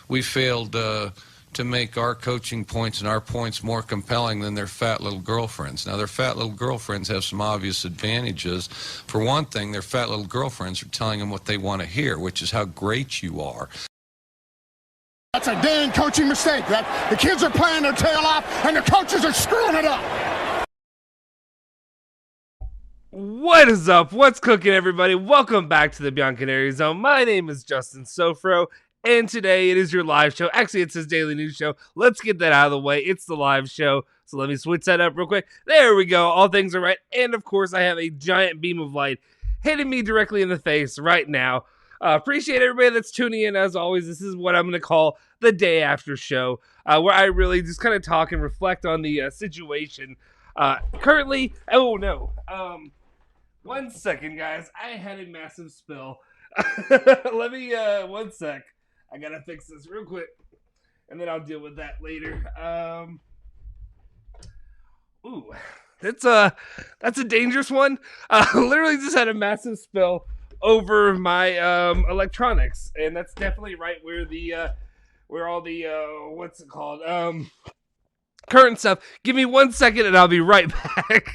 we failed to make our coaching points and our points more compelling than their fat little girlfriends. Now, their fat little girlfriends have some obvious advantages. For one thing, their fat little girlfriends are telling them what they want to hear, which is how great you are. That's a damn coaching mistake. That the kids are playing their tail off and the coaches are screwing it up. What is up? What's cooking, everybody? Welcome back to the Bianconeri Zone. My name is Justin Sofro, and today it is your live show. Actually, it's his daily news show. Let's get that out of the way. It's the live show. So let me switch that up real quick. There we go. All things are right. And of course, I have a giant beam of light hitting me directly in the face right now. Appreciate everybody that's tuning in. As always, this is what I'm going to call the day after show, where I really just kind of talk and reflect on the situation currently. Oh, no. 1 second, guys. I had a massive spill. Let me, 1 sec. I gotta fix this real quick, and then I'll deal with that later. Ooh, that's a dangerous one. Literally just had a massive spill over my electronics, and that's definitely right where the where all the what's it called current stuff. Give me 1 second, and I'll be right back.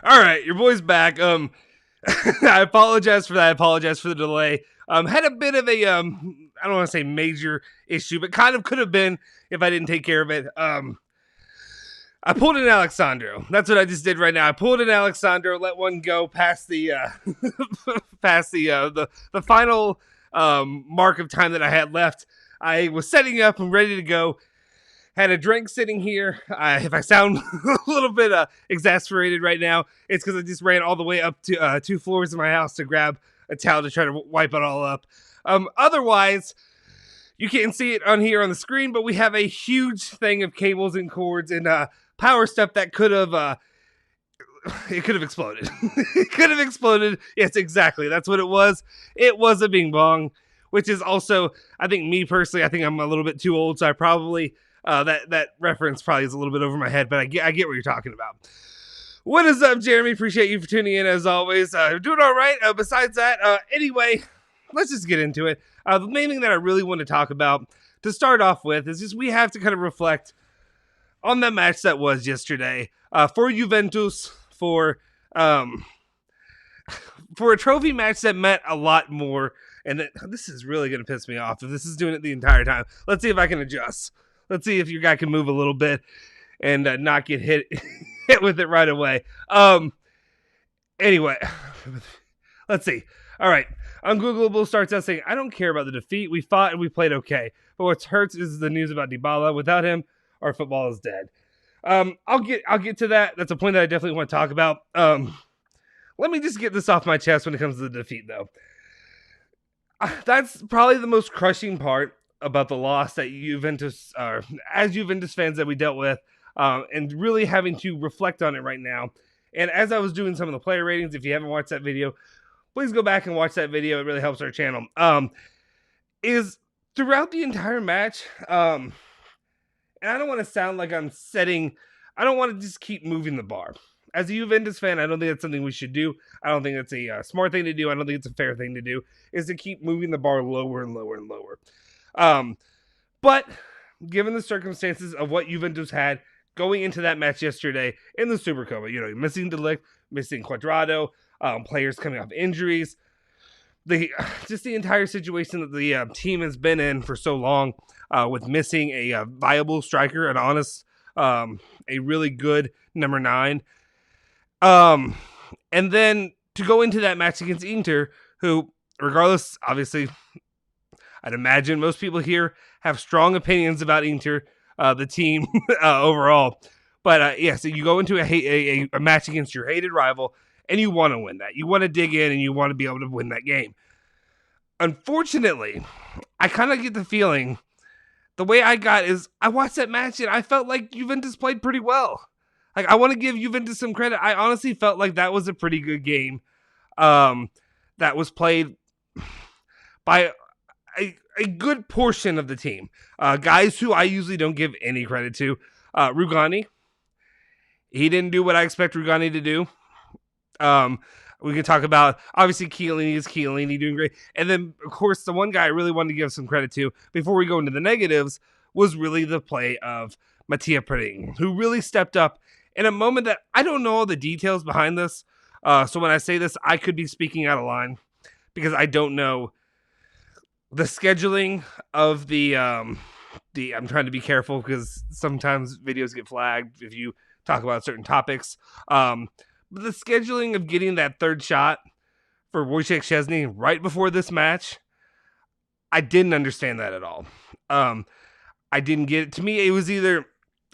All right, your boy's back. I apologize for that. I apologize for the delay. Had a bit of a I don't want to say major issue, but kind of could have been if I didn't take care of it. I pulled an Alexandro. That's what I just did right now. I pulled an Alexandro, let one go past the past the final mark of time that I had left. I was setting up and ready to go. Had a drink sitting here. If I sound a little bit exasperated right now, it's because I just ran all the way up to 2 floors of my house to grab a towel to try to wipe it all up. Otherwise, you can't see it on here on the screen, but we have a huge thing of cables and cords and power stuff that could have it could have exploded. It could have exploded. Yes, exactly. That's what it was. It was a bing bong, which is also, I think me personally, I think I'm a little bit too old, so I probably that reference probably is a little bit over my head, but I get what you're talking about. What is up, Jeremy? Appreciate you for tuning in as always. Doing all right. Besides that, anyway, let's just get into it. The main thing that I really want to talk about to start off with is just we have to kind of reflect on that match that was yesterday for Juventus, for a trophy match that meant a lot more And then this is really going to piss me off if this is doing it the entire time. Let's see if I can adjust. Let's see if your guy can move a little bit and not get hit with it right away. Anyway, let's see. All right. Ungoogleable starts out saying, I don't care about the defeat. We fought and we played okay. But what hurts is the news about Dybala. Without him, our football is dead. I'll get to that. That's a point that I definitely want to talk about. Let me just get this off my chest when it comes to the defeat, though. That's probably the most crushing part about the loss that Juventus, as Juventus fans that we dealt with, and really having to reflect on it right now. And as I was doing some of the player ratings, if you haven't watched that video, please go back and watch that video. It really helps our channel. Is throughout the entire match, and I don't want to sound like I don't want to just keep moving the bar. As a Juventus fan, I don't think that's something we should do. I don't think it's a smart thing to do. I don't think it's a fair thing to do, is to keep moving the bar lower and lower and lower. But given the circumstances of what Juventus had going into that match yesterday in the Supercopa, missing De Ligt, missing Cuadrado, players coming off injuries, just the entire situation that the team has been in for so long, with missing a viable striker, an honest, a really good number 9. And then to go into that match against Inter, who, regardless, obviously, I'd imagine most people here have strong opinions about Inter, the team overall. But so you go into a match against your hated rival, and you want to win that. You want to dig in, and you want to be able to win that game. Unfortunately, I kind of get the feeling, the way I got is, I watched that match, and I felt like Juventus played pretty well. Like, I want to give Juventus some credit. I honestly felt like that was a pretty good game that was played by a good portion of the team. Guys who I usually don't give any credit to. Rugani. He didn't do what I expect Rugani to do. We can talk about, obviously, Chiellini doing great. And then, of course, the one guy I really wanted to give some credit to, before we go into the negatives, was really the play of Mattia Perin, who really stepped up in a moment that I don't know all the details behind this. So when I say this, I could be speaking out of line, because I don't know the scheduling of the I'm trying to be careful, because sometimes videos get flagged if you talk about certain topics. But the scheduling of getting that third shot for Wojciech Szczesny right before this match, I didn't understand that at all. I didn't get it. To me, it was either,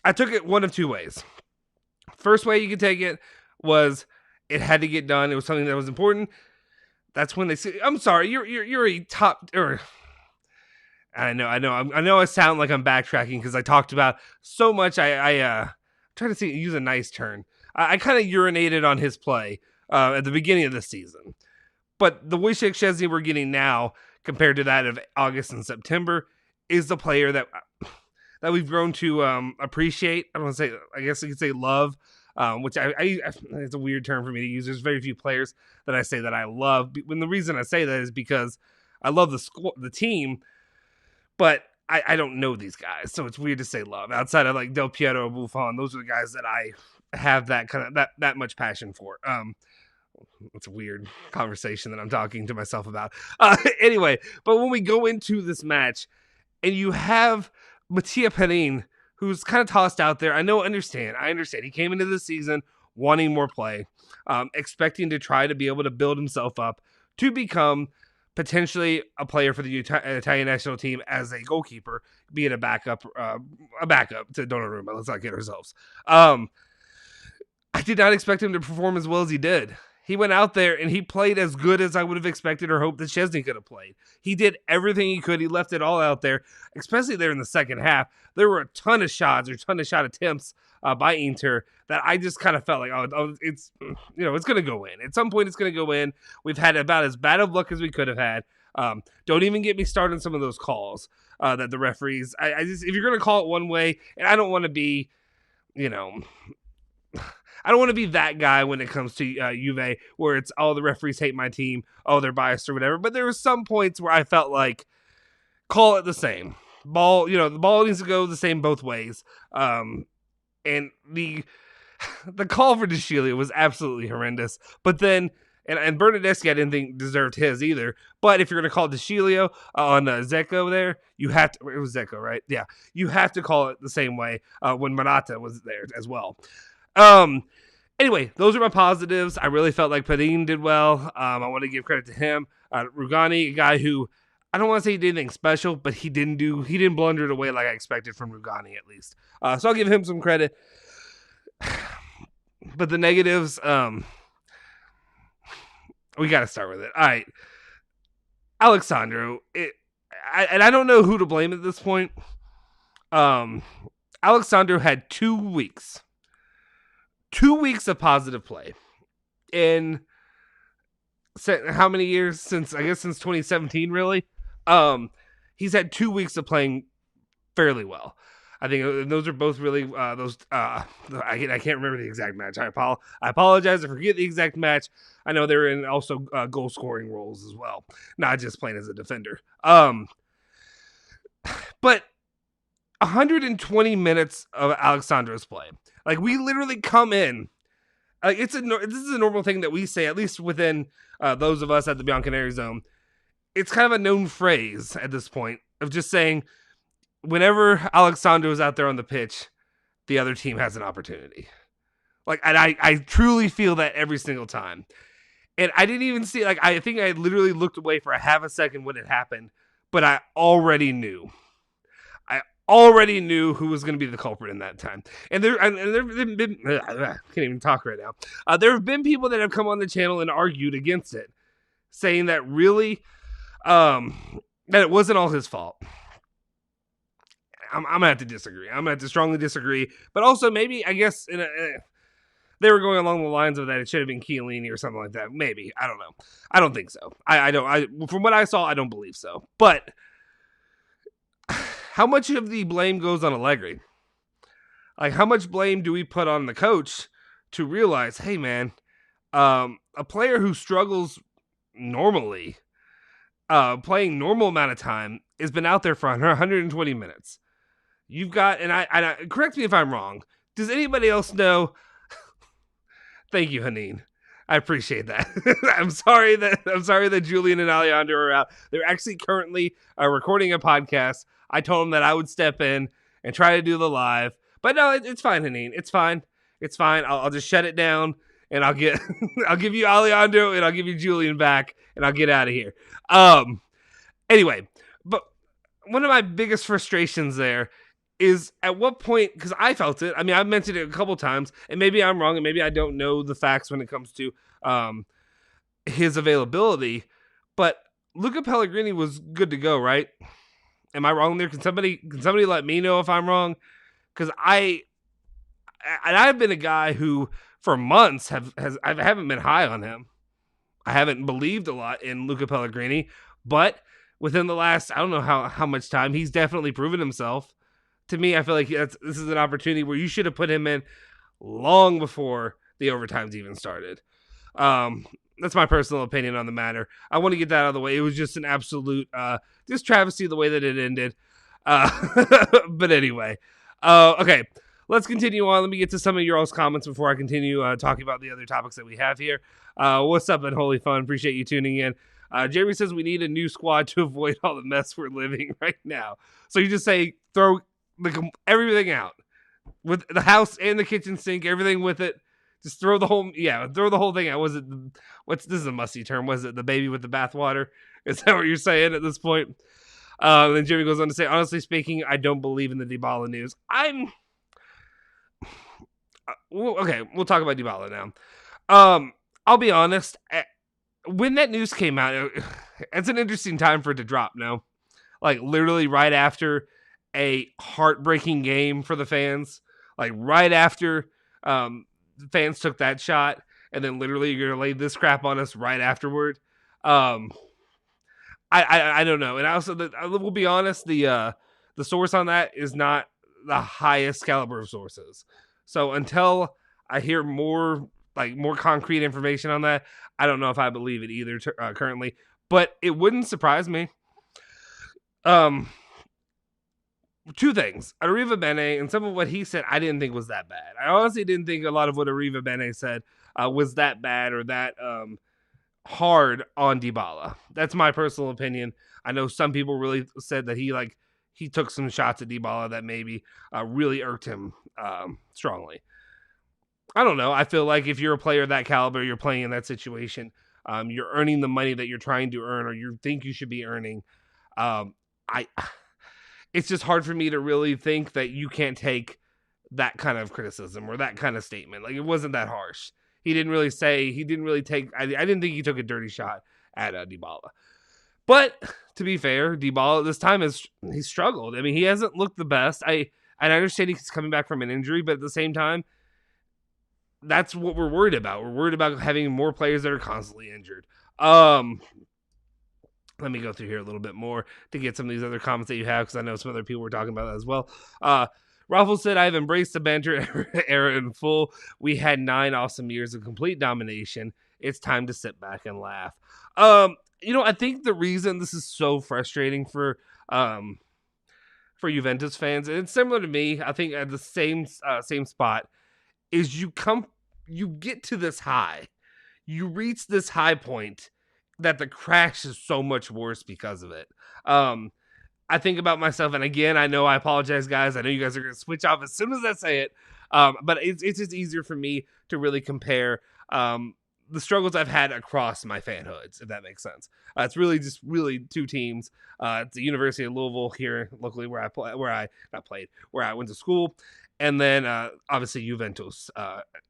I took it one of two ways. First way you could take it was it had to get done. It was something that was important. That's when they say, I'm sorry, you're a top, or I know I sound like I'm backtracking because I talked about so much. I try to use a nice term. I kind of urinated on his play at the beginning of the season. But the Wojciech Szczesny we're getting now, compared to that of August and September, is the player that we've grown to appreciate. I don't want to say, I guess you could say love, which I it's a weird term for me to use. There's very few players that I say that I love. When the reason I say that is because I love the team, but I don't know these guys, so it's weird to say love. Outside of like Del Piero or Buffon, those are the guys that I have that kind of that much passion for. It's a weird conversation that I'm talking to myself about. Anyway, but when we go into this match, and you have Mattia Perin, who's kind of tossed out there. I understand. He came into the season wanting more play, expecting to try to be able to build himself up to become potentially a player for the Italian national team as a goalkeeper, be it a backup to Donnarumma. Let's not get ourselves. I did not expect him to perform as well as he did. He went out there and he played as good as I would have expected or hoped that Szczesny could have played. He did everything he could. He left it all out there, especially there in the second half. There were a ton of shot attempts by Inter that I just kind of felt like, it's going to go in. At some point, it's going to go in. We've had about as bad of luck as we could have had. Don't even get me started on some of those calls that the referees. If you're going to call it one way, and I don't want to be, I don't want to be that guy when it comes to Juve, where it's, the referees hate my team, they're biased or whatever. But there were some points where I felt like, call it the same. The ball needs to go the same both ways. And the call for De Sciglio was absolutely horrendous. But then, And Bernadeschi, I didn't think deserved his either. But if you're going to call DeCilio on Zeko there, you have to. It was Zeko, right? Yeah, you have to call it the same way when Morata was there as well. Anyway, those are my positives. I really felt like Padin did well. I want to give credit to him. Rugani, a guy who I don't want to say he did anything special, but he didn't blunder it away like I expected from Rugani at least. So I'll give him some credit. But the negatives, we got to start with it. All right. Alexandro, I don't know who to blame at this point. Alexandro had 2 weeks. 2 weeks of positive play in how many years? Since 2017, really. He's had 2 weeks of playing fairly well. I think those are both really I can't remember the exact match. I apologize. I forget the exact match. I know they're in also goal scoring roles as well, not just playing as a defender. But 120 minutes of Alexandro's play. Like, we literally come in. This is a normal thing that we say, at least within those of us at the Bianconeri Zone. It's kind of a known phrase at this point of just saying, whenever Alexandro is out there on the pitch, the other team has an opportunity. Like, and I truly feel that every single time. And I didn't even see, I think I literally looked away for a half a second when it happened, but I already knew. Who was going to be the culprit in that time. And there have been, I can't even talk right now. There have been people that have come on the channel and argued against it, saying that really, that it wasn't all his fault. I'm going to have to disagree. I'm going to have to strongly disagree. But also, maybe, I guess, they were going along the lines of that it should have been Chiellini or something like that. Maybe. I don't know. I don't think so. From what I saw, I don't believe so. But how much of the blame goes on Allegri? Like, how much blame do we put on the coach to realize, hey, man, a player who struggles normally, playing normal amount of time, has been out there for 120 minutes. You've got, and I correct me if I'm wrong. Does anybody else know? Thank you, Haneen. I appreciate that. I'm sorry that Julian and Alejandro are out. They're actually currently recording a podcast. I told them that I would step in and try to do the live, but no, it's fine, Haneen. It's fine. I'll just shut it down, and I'll give you Alejandro, and I'll give you Julian back, and I'll get out of here. Anyway, but one of my biggest frustrations there is at what point, because I felt it. I mean, I've mentioned it a couple times, and maybe I'm wrong, and maybe I don't know the facts when it comes to his availability, but Luca Pellegrini was good to go, right? Am I wrong there? Can somebody let me know if I'm wrong? Because I've been a guy who for months I haven't been high on him. I haven't believed a lot in Luca Pellegrini, but within the last, I don't know how much time, he's definitely proven himself. To me, I feel like this is an opportunity where you should have put him in long before the overtimes even started. That's my personal opinion on the matter. I want to get that out of the way. It was just an absolute just travesty the way that it ended. But anyway, okay, let's continue on. Let me get to some of your all's comments before I continue talking about the other topics that we have here. What's up, and Holy Fun? Appreciate you tuning in. Jeremy says we need a new squad to avoid all the mess we're living right now. So you just say throw everything out with the house and the kitchen sink, everything with it. Just throw the whole thing out. Was it this is a musty term? Was it the baby with the bathwater? Is that what you're saying at this point? Then Jimmy goes on to say, honestly speaking, I don't believe in the Dybala news. Okay, we'll talk about Dybala now. I'll be honest. When that news came out, it's an interesting time for it to drop. No, like literally right after a heartbreaking game for the fans, like right after fans took that shot, and then literally you're gonna lay this crap on us right afterward. I don't know, and also I will be honest, the source on that is not the highest caliber of sources. So until I hear more concrete information on that, I don't know if I believe it either currently. But it wouldn't surprise me. Two things. Arriva Bene, and some of what he said I didn't think was that bad. I honestly didn't think a lot of what Arriva Bene said was that bad or that hard on Dybala. That's my personal opinion. I know some people really said that he took some shots at Dybala that maybe really irked him strongly. I don't know. I feel like if you're a player of that caliber, you're playing in that situation, you're earning the money that you're trying to earn or you think you should be earning. It's just hard for me to really think that you can't take that kind of criticism or that kind of statement. Like, it wasn't that harsh. He didn't really take, I didn't think he took a dirty shot at Dybala. But to be fair, Dybala this time he struggled. I mean, he hasn't looked the best. I understand he's coming back from an injury, but at the same time, that's what we're worried about. We're worried about having more players that are constantly injured. Let me go through here a little bit more to get some of these other comments that you have, because I know some other people were talking about that as well. Raffle said, I've embraced the banter era in full. We had 9 awesome years of complete domination. It's time to sit back and laugh. I think the reason this is so frustrating for Juventus fans, and it's similar to me, I think at the same spot, is you get to this high. You reach this high point that the crash is so much worse because of it. I think about myself, and again, I know I apologize, guys. I know you guys are going to switch off as soon as I say it, but it's just easier for me to really compare the struggles I've had across my fanhoods, if that makes sense. It's really just two teams. It's the University of Louisville here locally where I went to school. And then obviously Juventus,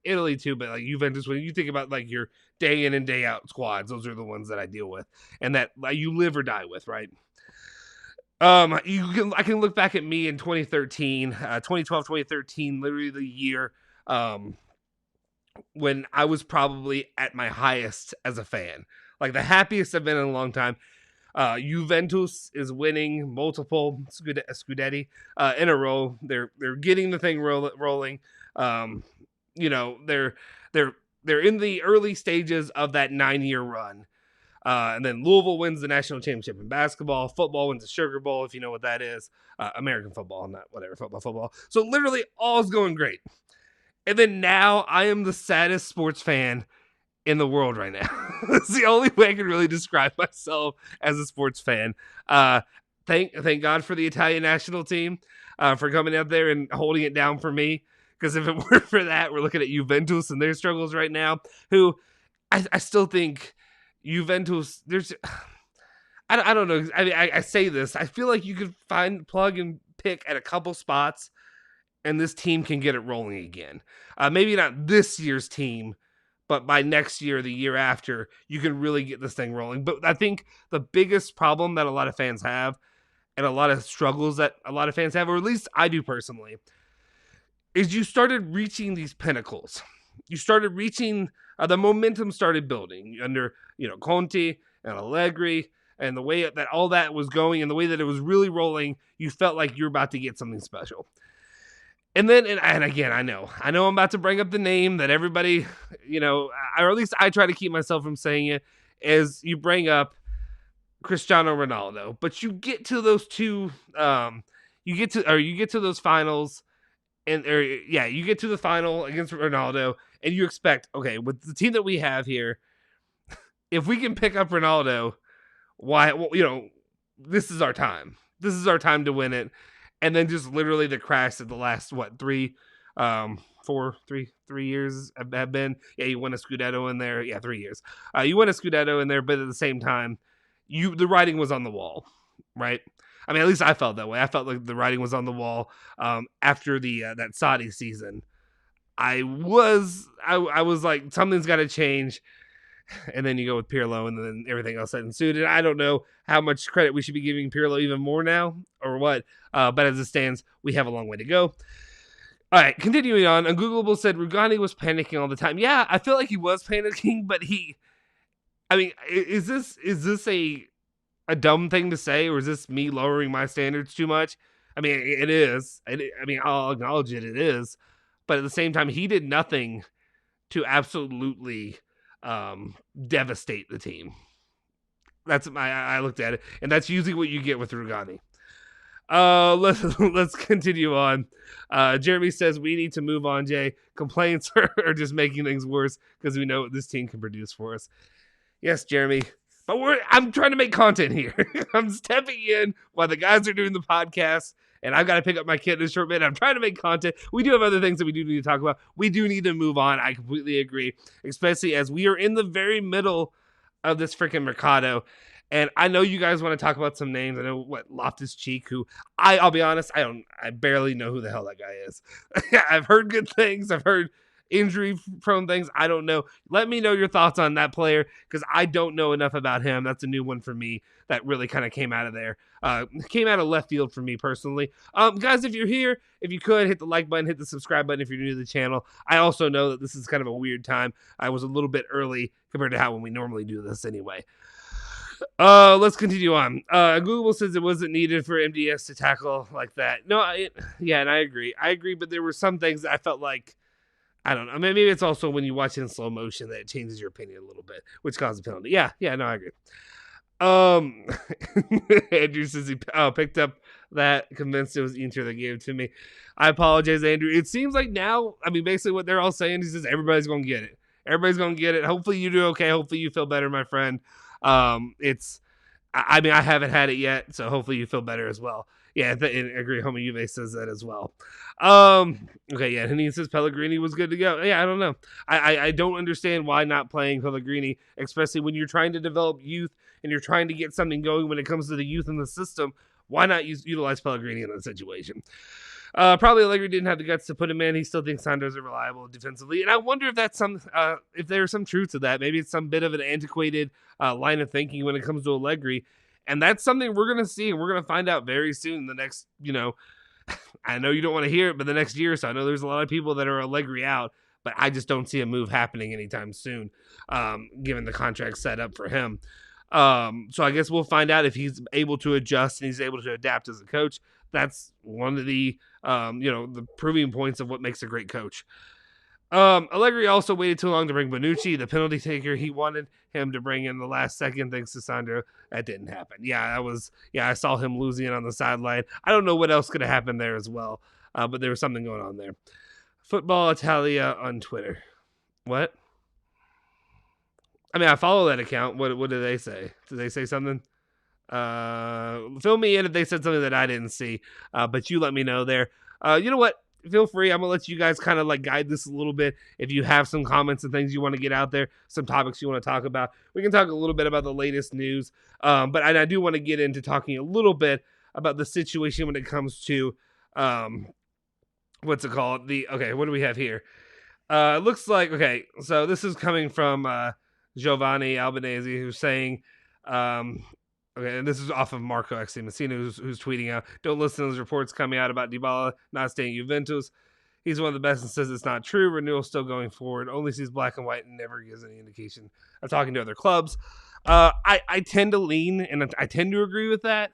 Italy too. But like Juventus, when you think about like your day in and day out squads, those are the ones that I deal with and that you live or die with, right? I can look back at me in 2013, 2012, 2013, literally the year when I was probably at my highest as a fan, like the happiest I've been in a long time. Juventus is winning multiple Scudetti in a row. They're getting the thing rolling. They're in the early stages of that 9-year run. And then Louisville wins the national championship in basketball. Football wins the Sugar Bowl, if you know what that is. American football, not whatever, football. So literally all is going great. And then now I am the saddest sports fan in the world right now. That's the only way I can really describe myself as a sports fan. Thank God for the Italian national team for coming out there and holding it down for me. Because if it weren't for that, we're looking at Juventus and their struggles right now. Who I still think Juventus. I don't know. I mean, I say this. I feel like you could plug and pick at a couple spots, and this team can get it rolling again. Maybe not this year's team, but by next year, the year after, you can really get this thing rolling. But I think the biggest problem that a lot of fans have, and a lot of struggles that a lot of fans have, or at least I do personally, is you started reaching these pinnacles. You started reaching, the momentum started building under, Conte and Allegri, and the way that all that was going and the way that it was really rolling, you felt like you're about to get something special. And then, and again, I know I'm about to bring up the name that everybody, or at least I try to keep myself from saying it, is you bring up Cristiano Ronaldo, but you get to those two, you get to those finals, you get to the final against Ronaldo, and you expect, okay, with the team that we have here, if we can pick up Ronaldo, why? Well, this is our time. This is our time to win it. And then just literally the crash of the last, 3 years have been. Yeah, you won a Scudetto in there. Yeah, 3 years. You won a Scudetto in there, but at the same time, the writing was on the wall, right? I mean, at least I felt that way. I felt like the writing was on the wall after that Saudi season. I was like, something's got to change. And then you go with Pirlo, and then everything else that ensued. And I don't know how much credit we should be giving Pirlo even more now, or what. But as it stands, we have a long way to go. All right, continuing on. Ungoogleable said Rugani was panicking all the time. Yeah, I feel like he was panicking, but is this a dumb thing to say, or is this me lowering my standards too much? I mean, it is. I'll acknowledge it. It is. But at the same time, he did nothing to absolutely devastate the team. That's I looked at it, and that's usually what you get with Rugani. Let's continue on. Jeremy says we need to move on, Jay. Complaints are just making things worse because we know what this team can produce for us. Yes, Jeremy. But I'm trying to make content here. I'm stepping in while the guys are doing the podcast, and I've got to pick up my kid in a short minute. I'm trying to make content. We do have other things that we do need to talk about. We do need to move on. I completely agree, especially as we are in the very middle of this freaking Mercado. And I know you guys want to talk about some names. I know Loftus-Cheek, who I'll be honest, I barely know who the hell that guy is. I've heard good things. I've heard injury-prone things. I don't know. Let me know your thoughts on that player, because I don't know enough about him. That's a new one for me that really kind of came out of there. Came out of left field for me personally. Guys, if you're here, if you could, hit the like button, hit the subscribe button if you're new to the channel. I also know that this is kind of a weird time. I was a little bit early compared to how when we normally do this anyway. Let's continue on. Google says it wasn't needed for MDS to tackle like that. No, and I agree. But there were some things that I felt like, I don't know. Maybe it's also when you watch it in slow motion that it changes your opinion a little bit, which causes a penalty. Yeah, no, I agree. Andrew says he picked up that, convinced it was Inter that gave it to me. I apologize, Andrew. It seems like now, basically what they're all saying is everybody's going to get it. Everybody's going to get it. Hopefully you do okay. Hopefully you feel better, my friend. I haven't had it yet, so hopefully you feel better as well. Yeah, I agree. Homie Juve says that as well. Okay, yeah, Hanine says Pellegrini was good to go. Yeah, I don't know. I don't understand why not playing Pellegrini, especially when you're trying to develop youth and you're trying to get something going when it comes to the youth in the system. Why not utilize Pellegrini in that situation? Probably Allegri didn't have the guts to put him in. He still thinks Sandro's reliable defensively, and I wonder if that's if there's some truth to that. Maybe it's some bit of an antiquated line of thinking when it comes to Allegri, and that's something we're gonna see, and we're gonna find out very soon. The next, I know you don't want to hear it, but the next year or so, I know there's a lot of people that are Allegri out, but I just don't see a move happening anytime soon, given the contract set up for him. So I guess we'll find out if he's able to adjust and he's able to adapt as a coach. That's one of the, the proving points of what makes a great coach. Allegri also waited too long to bring Bonucci, the penalty taker. He wanted him to bring in the last second thanks to Sandro. That didn't happen. I saw him losing it on the sideline. I don't know what else could have happened there as well, but there was something going on there. Football Italia on Twitter. What? I follow that account. What did they say? Did they say something? Fill me in if they said something that I didn't see, but you let me know there. You know what? Feel free. I'm gonna let you guys kind of like guide this a little bit. If you have some comments and things you want to get out there, some topics you want to talk about, we can talk a little bit about the latest news. But I do want to get into talking a little bit about the situation when it comes to, what's it called? What do we have here? It looks like, so this is coming from, Giovanni Albanese, who's saying, and this is off of Marco actually Messina, who's tweeting out, don't listen to those reports coming out about Dybala not staying at Juventus. He's one of the best and says it's not true. Renewal still going forward. Only sees black and white and never gives any indication of talking to other clubs. I tend to lean and I tend to agree with that,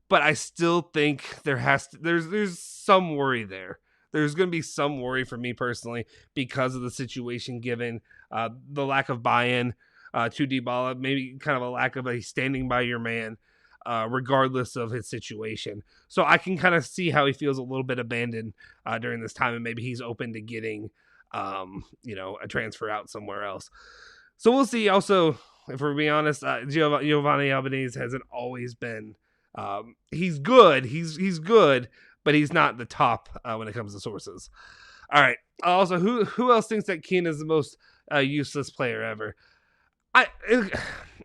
but I still think there's some worry there. There's going to be some worry for me personally because of the situation given the lack of buy-in to Dybala, maybe kind of a lack of a standing by your man, regardless of his situation. So I can kind of see how he feels a little bit abandoned during this time, and maybe he's open to getting, a transfer out somewhere else. So we'll see. Also, if we're being honest, Giovanni Albanese hasn't always been. He's good. He's good, but he's not the top when it comes to sources. All right. Also, who else thinks that Keane is the most useless player ever? Like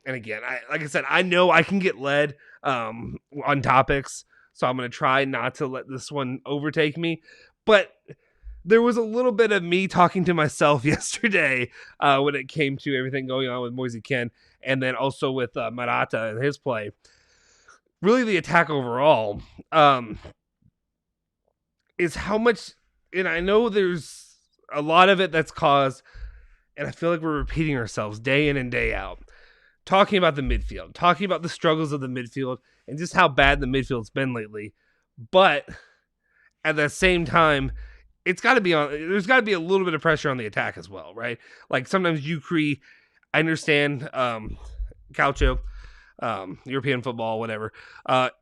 I said, I know I can get led on topics, so I'm going to try not to let this one overtake me. But there was a little bit of me talking to myself yesterday when it came to everything going on with Moise Kean, and then also with Morata and his play. Really, the attack overall is how much, and I know there's a lot of it that's caused, and I feel like we're repeating ourselves day in and day out, talking about the midfield, talking about the struggles of the midfield, and just how bad the midfield's been lately. But at the same time, there's got to be a little bit of pressure on the attack as well, right? Like sometimes I understand Calcio, European football, whatever.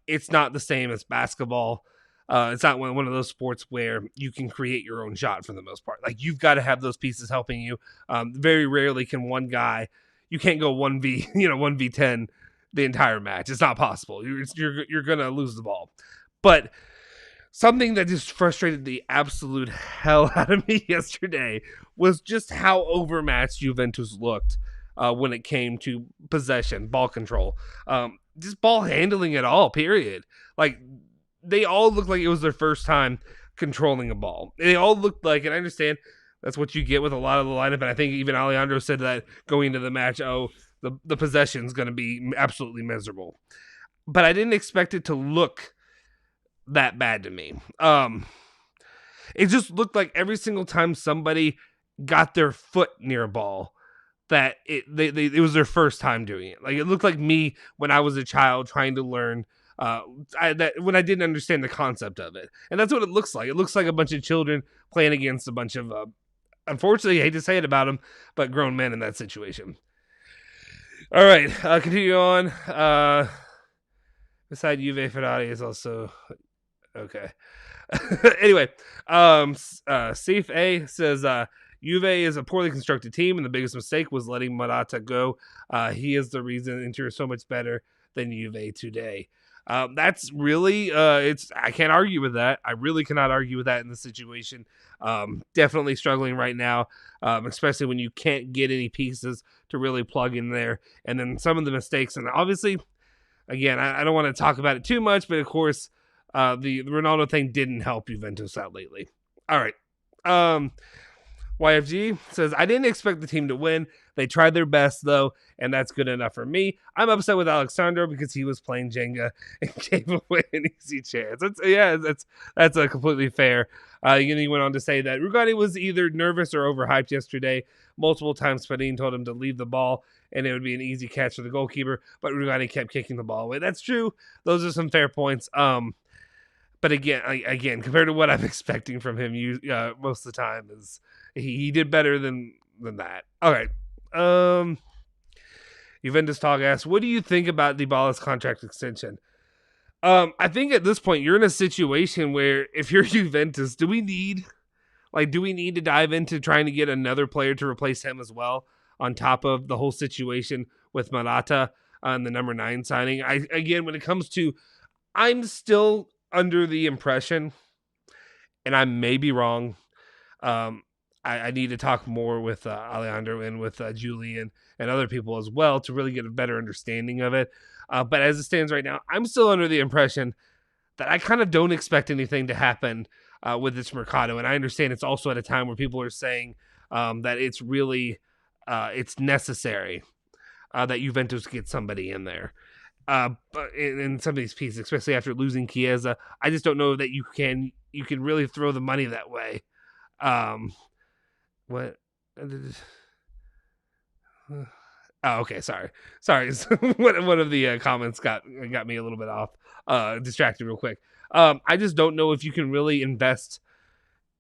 It's not the same as basketball. It's not one of those sports where you can create your own shot for the most part. Like you've got to have those pieces helping you. Very rarely can one guy, you can't go 1v10 the entire match. It's not possible. You're gonna lose the ball. But something that just frustrated the absolute hell out of me yesterday was just how overmatched Juventus looked when it came to possession, ball control, just ball handling at all, period. Like, they all looked like it was their first time controlling a ball. They all looked like, and I understand that's what you get with a lot of the lineup, and I think even Alejandro said that going into the match, the possession's going to be absolutely miserable. But I didn't expect it to look that bad to me. It just looked like every single time somebody got their foot near a ball, that it was their first time doing it. Like, it looked like me when I was a child trying to learn when I didn't understand the concept of it. And that's what it looks like. It looks like a bunch of children playing against a bunch of unfortunately, I hate to say it about them, but grown men in that situation. All right, continue on. Beside Juve, Ferrari is also okay. Anyway, Safe A says Juve is a poorly constructed team, and the biggest mistake was letting Morata go. He is the reason Inter is so much better than Juve today. That's really I can't argue with that. I really cannot argue with that in this situation. Definitely struggling right now, especially when you can't get any pieces to really plug in there. And then some of the mistakes, and obviously, again, I don't want to talk about it too much, but of course, the Ronaldo thing didn't help Juventus out lately. All right. YFG says, I didn't expect the team to win. They tried their best, though, and that's good enough for me. I'm upset with Alexandro because he was playing Jenga and gave away an easy chance. That's a completely fair. He went on to say that Rugani was either nervous or overhyped yesterday. Multiple times Spadin told him to leave the ball, and it would be an easy catch for the goalkeeper, but Rugani kept kicking the ball away. That's true. Those are some fair points. But again, compared to what I'm expecting from him, most of the time is he did better than that. All right. Juventus Talk asks, what do you think about Dybala's contract extension? I think at this point you're in a situation where if you're Juventus, do we need to dive into trying to get another player to replace him as well, on top of the whole situation with Morata on the number 9 signing? When it comes to, I'm still under the impression, and I may be wrong, I need to talk more with Alejandro and with Julian and other people as well to really get a better understanding of it. But as it stands right now, I'm still under the impression that I kind of don't expect anything to happen with this Mercado. And I understand it's also at a time where people are saying that it's really it's necessary that Juventus get somebody in there. But in some of these pieces, especially after losing Chiesa, I just don't know that you can really throw the money that way. What? Oh, okay. Sorry. One of the comments got me a little bit off, distracted real quick. I just don't know if you can really invest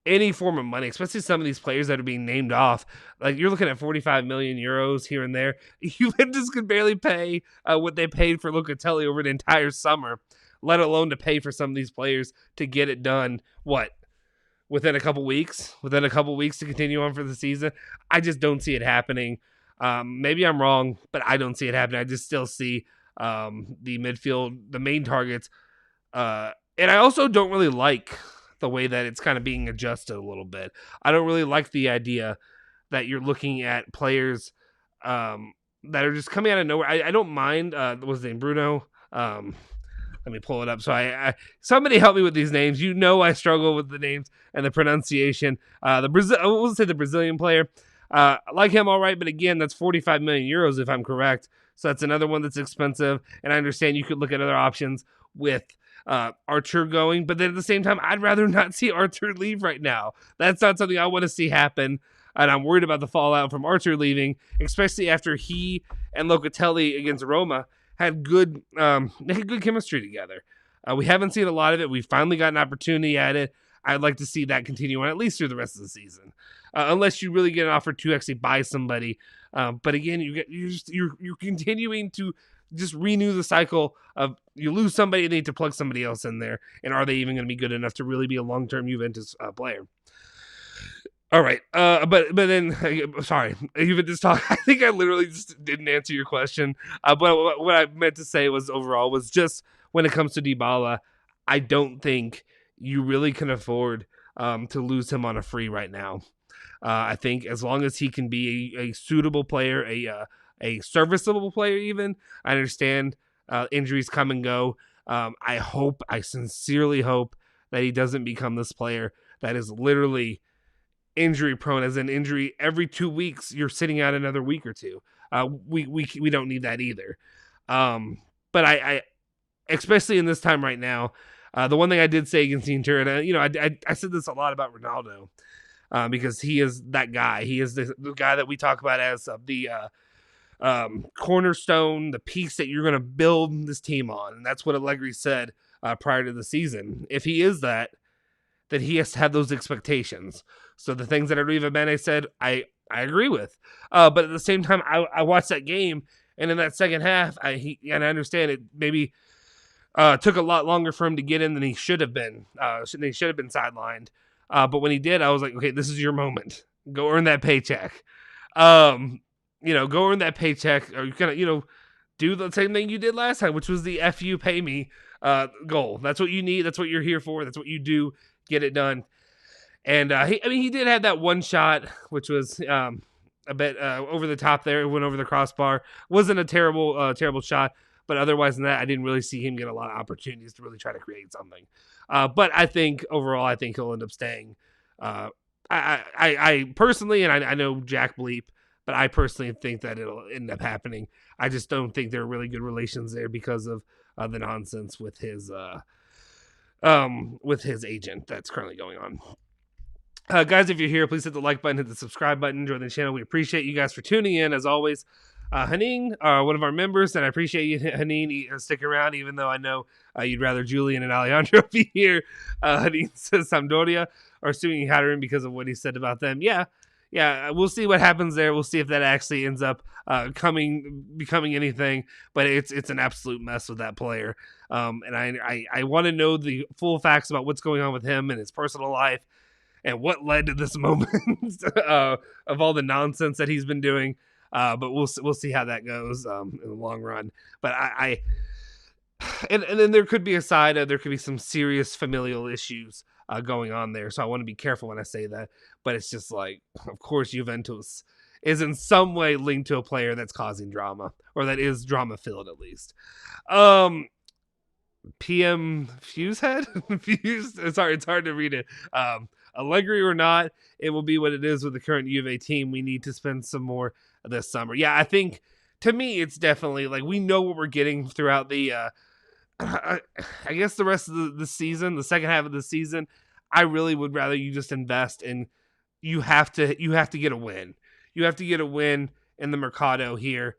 any form of money, especially some of these players that are being named off. Like, you're looking at 45 million euros here and there. Juventus could barely pay what they paid for Locatelli over an entire summer, let alone to pay for some of these players to get it done. Within a couple weeks to continue on for the season. I just don't see it happening. Maybe I'm wrong, but I don't see it happening. I just still see the midfield, the main targets. And I also don't really like the way that it's kind of being adjusted a little bit. I don't really like the idea that you're looking at players that are just coming out of nowhere. I don't mind, what was his name, Bruno? Let me pull it up. So somebody help me with these names. I struggle with the names and the pronunciation. The Brazilian player. I like him all right, but again, that's 45 million euros if I'm correct. So that's another one that's expensive. And I understand you could look at other options with Archer going, but then at the same time, I'd rather not see Archer leave right now. That's not something I want to see happen. And I'm worried about the fallout from Archer leaving, especially after he and Locatelli against Roma had good chemistry together. We haven't seen a lot of it. We finally got an opportunity at it. I'd like to see that continue on at least through the rest of the season, unless you really get an offer to actually buy somebody. But again, you're continuing to just renew the cycle of you lose somebody and need to plug somebody else in there. And are they even going to be good enough to really be a long-term Juventus player? All right. But then, sorry, even this talk, I think I literally just didn't answer your question. But what I meant to say was overall was just when it comes to Dybala, I don't think you really can afford to lose him on a free right now. I think as long as he can be a suitable player, a serviceable player, even I understand injuries come and go. I sincerely hope that he doesn't become this player that is literally injury prone, as in injury every 2 weeks. You're sitting out another week or two. We don't need that either. But I especially in this time right now. The one thing I did say against the Inter, and I said this a lot about Ronaldo, because he is that guy. He is the guy that we talk about as the cornerstone, the piece that you're going to build this team on. And that's what Allegri said prior to the season. If he is that, then he has to have those expectations. So the things that Arriva Bene said, I agree with. But at the same time, I watched that game, and in that second half, I understand it maybe took a lot longer for him to get in than he should have been. He should have been sidelined. But when he did, I was like, okay, this is your moment. Go earn that paycheck. Go earn that paycheck, or you kind of, do the same thing you did last time, which was the "F you, pay me" goal. That's what you need. That's what you're here for. That's what you do. Get it done. And he did have that one shot, which was a bit over the top there. It went over the crossbar. Wasn't a terrible shot, but otherwise than that, I didn't really see him get a lot of opportunities to really try to create something. But I think overall, I think he'll end up staying. I personally, and I know Jack Bleep, but I personally think that it'll end up happening. I just don't think there are really good relations there because of the nonsense with his agent that's currently going on. Guys, if you're here, please hit the like button, hit the subscribe button, join the channel. We appreciate you guys for tuning in, as always. Haneen, one of our members, and I appreciate you, Haneen, sticking around, even though I know you'd rather Julian and Alejandro be here. Haneen says Sampdoria are suing Hatteran because of what he said about them. Yeah, we'll see what happens there. We'll see if that actually ends up becoming anything, but it's an absolute mess with that player. And I want to know the full facts about what's going on with him and his personal life, and what led to this moment of all the nonsense that he's been doing. But we'll see how that goes in the long run. But and then there could be a side of, there could be some serious familial issues going on there. So I want to be careful when I say that. But it's just like, of course, Juventus is in some way linked to a player that's causing drama, or that is drama filled at least. PM Fusehead? It's hard to read it. Allegri or not, it will be what it is with the current Juve team. We need to spend some more this summer. Yeah, I think, to me, it's definitely like we know what we're getting throughout the I guess the rest of the season, the second half of the season. I really would rather you just invest in, you have to get a win. You have to get a win in the Mercado here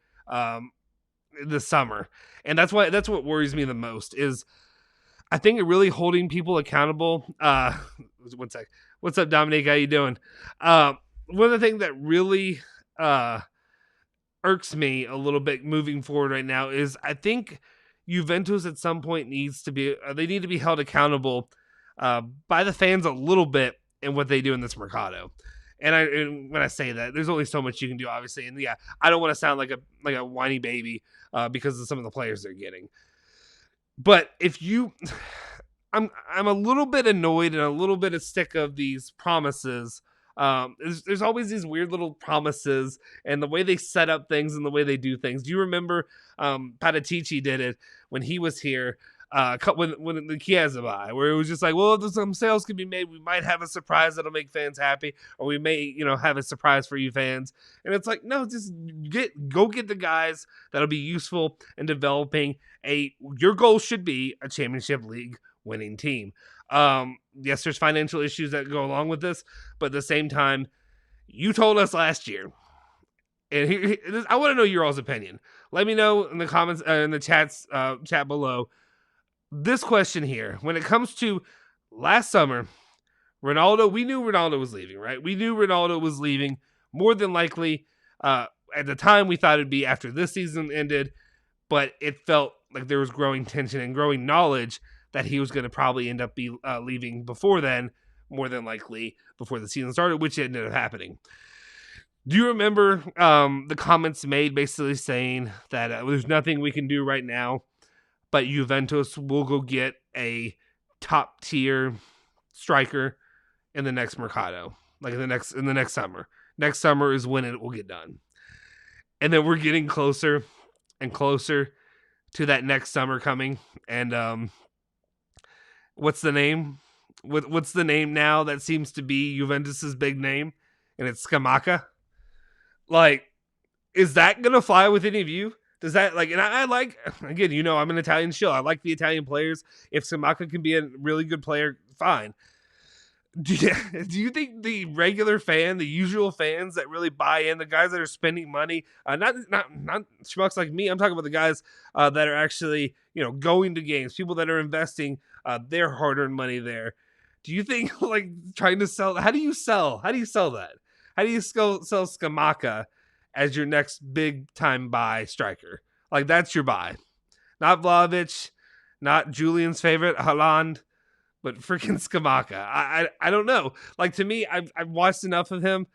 this summer. And that's what worries me the most is I think really holding people accountable. One sec. What's up, Dominic? How you doing? One of the things that really irks me a little bit moving forward right now is I think Juventus at some point needs to be held accountable by the fans a little bit in what they do in this Mercado. And when I say that, there's only so much you can do, obviously. And yeah, I don't want to sound like a whiny baby because of some of the players they're getting. But I'm a little bit annoyed and a little bit sick of these promises. There's always these weird little promises and the way they set up things and the way they do things. Do you remember Patatici did it when he was here? When the Chiesa buy, where it was just like, well, if some sales can be made, we might have a surprise that'll make fans happy, or we may, have a surprise for you fans. And it's like, no, just go get the guys that'll be useful in developing your goal should be a championship league winning team. Yes, there's financial issues that go along with this, but at the same time, you told us last year, and I want to know your all's opinion. Let me know in the comments, in the chat below. This question here, when it comes to last summer, Ronaldo, we knew Ronaldo was leaving, right? We knew Ronaldo was leaving. More than likely, at the time, we thought it'd be after this season ended, but it felt like there was growing tension and growing knowledge that he was going to probably end up leaving before then, more than likely before the season started, which ended up happening. Do you remember the comments made basically saying that there's nothing we can do right now, but Juventus will go get a top tier striker in the next mercado, like in the next summer. Next summer is when it will get done, and then we're getting closer and closer to that next summer coming. And what's the name? What's the name now that seems to be Juventus's big name? And it's Scamacca. Like, is that gonna fly with any of you? Does that, like, and I like, again, I'm an Italian shill. I like the Italian players. If Scamacca can be a really good player, fine. Do you think the regular fan, the usual fans that really buy in, the guys that are spending money, not schmucks like me, I'm talking about the guys that are actually, going to games, people that are investing their hard-earned money there. Do you think, like, trying to sell, how do you sell that? How do you sell Scamacca as your next big-time buy striker? Like, that's your buy. Not Vlahovic, not Julian's favorite, Haaland, but freaking Scamacca. I don't know. Like, to me, I've watched enough of him.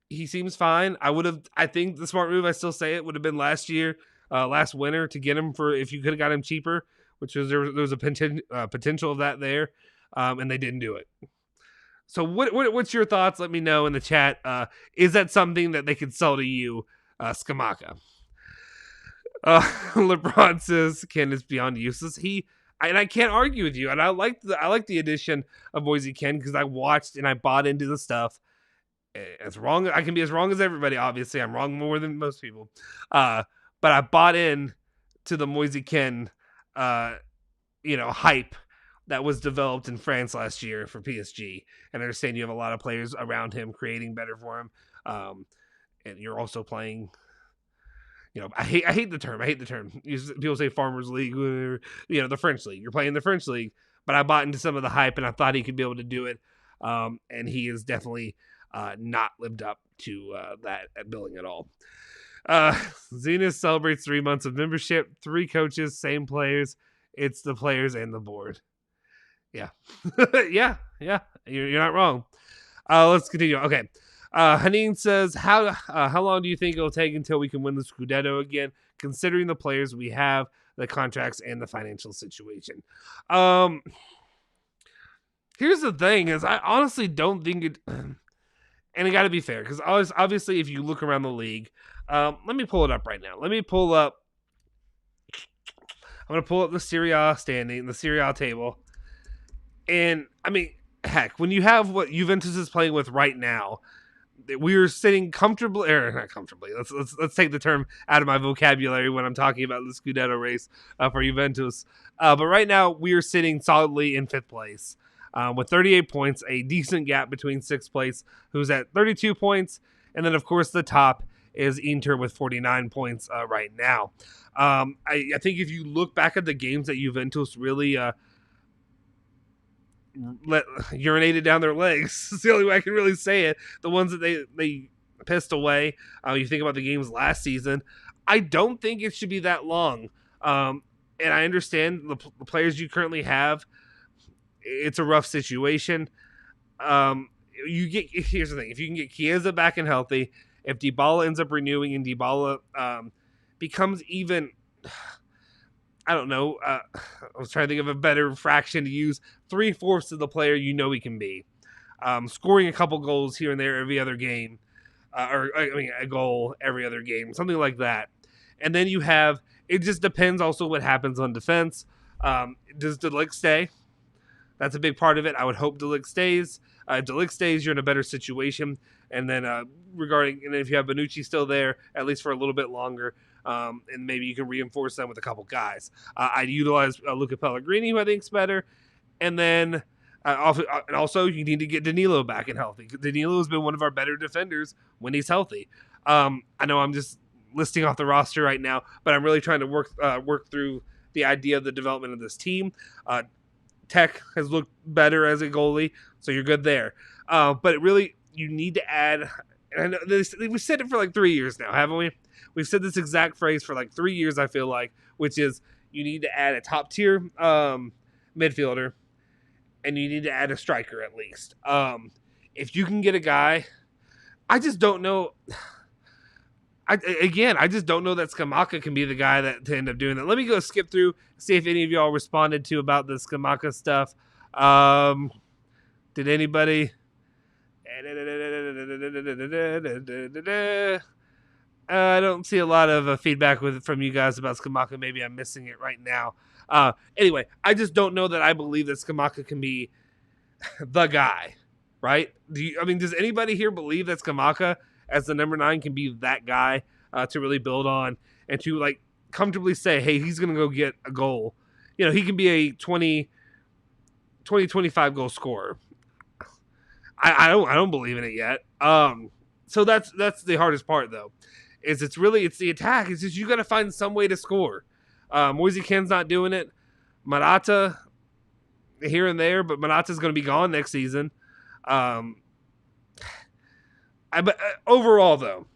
He seems fine. I think the smart move, I still say it, would have been last winter to get him if you could have got him cheaper, which was, there was a potential of that there, and they didn't do it. So what's your thoughts? Let me know in the chat. Is that something that they could sell to you, Scamacca? LeBron says, Ken is beyond useless. And I can't argue with you. And I like the addition of Moise Kean because I watched and I bought into the stuff. As wrong, I can be as wrong as everybody. Obviously, I'm wrong more than most people. But I bought in to the Moise Kean, hype that was developed in France last year for PSG. And I understand you have a lot of players around him creating better for him. And you're also playing. I hate the term. People say Farmers League, or, the French League. You're playing the French League, but I bought into some of the hype, and I thought he could be able to do it. And he is definitely not lived up to that billing at all. Zenith celebrates 3 months of membership, 3 coaches, same players. It's the players and the board. Yeah, yeah. You're not wrong. Let's continue. Okay. Haneen says, how long do you think it'll take until we can win the Scudetto again, considering the players we have, the contracts, and the financial situation? Here's the thing, is I honestly don't think it, and it got to be fair, because obviously if you look around the league, let me pull it up right now. I'm going to pull up the Serie A standing, the Serie A table, and, I mean, heck, when you have what Juventus is playing with right now, we are sitting comfortably, or not comfortably. Let's take the term out of my vocabulary when I'm talking about the Scudetto race for Juventus. But right now we are sitting solidly in 5th place with 38 points, a decent gap between 6th place, who's at 32 points, and then of course the top is Inter with 49 points right now. I think if you look back at the games that Juventus really urinated down their legs. It's the only way I can really say it. The ones that they pissed away. You think about the games last season. I don't think it should be that long. And I understand the players you currently have. It's a rough situation. Here's the thing: if you can get Chiesa back and healthy, if Dybala ends up renewing and Dybala becomes even. I don't know. I was trying to think of a better fraction to use. 3/4 of the player he can be. Scoring a couple goals here and there every other game. A goal every other game. Something like that. And then you have, it just depends also what happens on defense. Does De Ligt stay? That's a big part of it. I would hope De Ligt stays. If De Ligt stays, you're in a better situation. And then and if you have Bonucci still there, at least for a little bit longer, and maybe you can reinforce them with a couple guys. I'd utilize Luca Pellegrini, who I think is better. And then also you need to get Danilo back and healthy. Danilo has been one of our better defenders when he's healthy. I know I'm just listing off the roster right now, but I'm really trying to work through the idea of the development of this team. Tech has looked better as a goalie, so you're good there. But really, you need to add, and I know we've said it for like 3 years now, haven't we? We've said this exact phrase for like 3 years, I feel like, which is you need to add a top-tier midfielder, and you need to add a striker at least. If you can get a guy, I just don't know. I just don't know that Skamaka can be the guy to end up doing that. Let me go skip through, see if any of y'all responded to about the Skamaka stuff. Did anybody? I don't see a lot of feedback from you guys about Skamaka. Maybe I'm missing it right now. Anyway, I just don't know that I believe that Skamaka can be the guy, right? Does anybody here believe that Skamaka as the number 9 can be that guy to really build on and to like comfortably say, hey, he's going to go get a goal. He can be a 25 goal scorer. I don't believe in it yet. So that's the hardest part though. It's the attack. It's just you got to find some way to score. Moise Kean's not doing it. Morata here and there, but Morata's going to be gone next season. But overall though,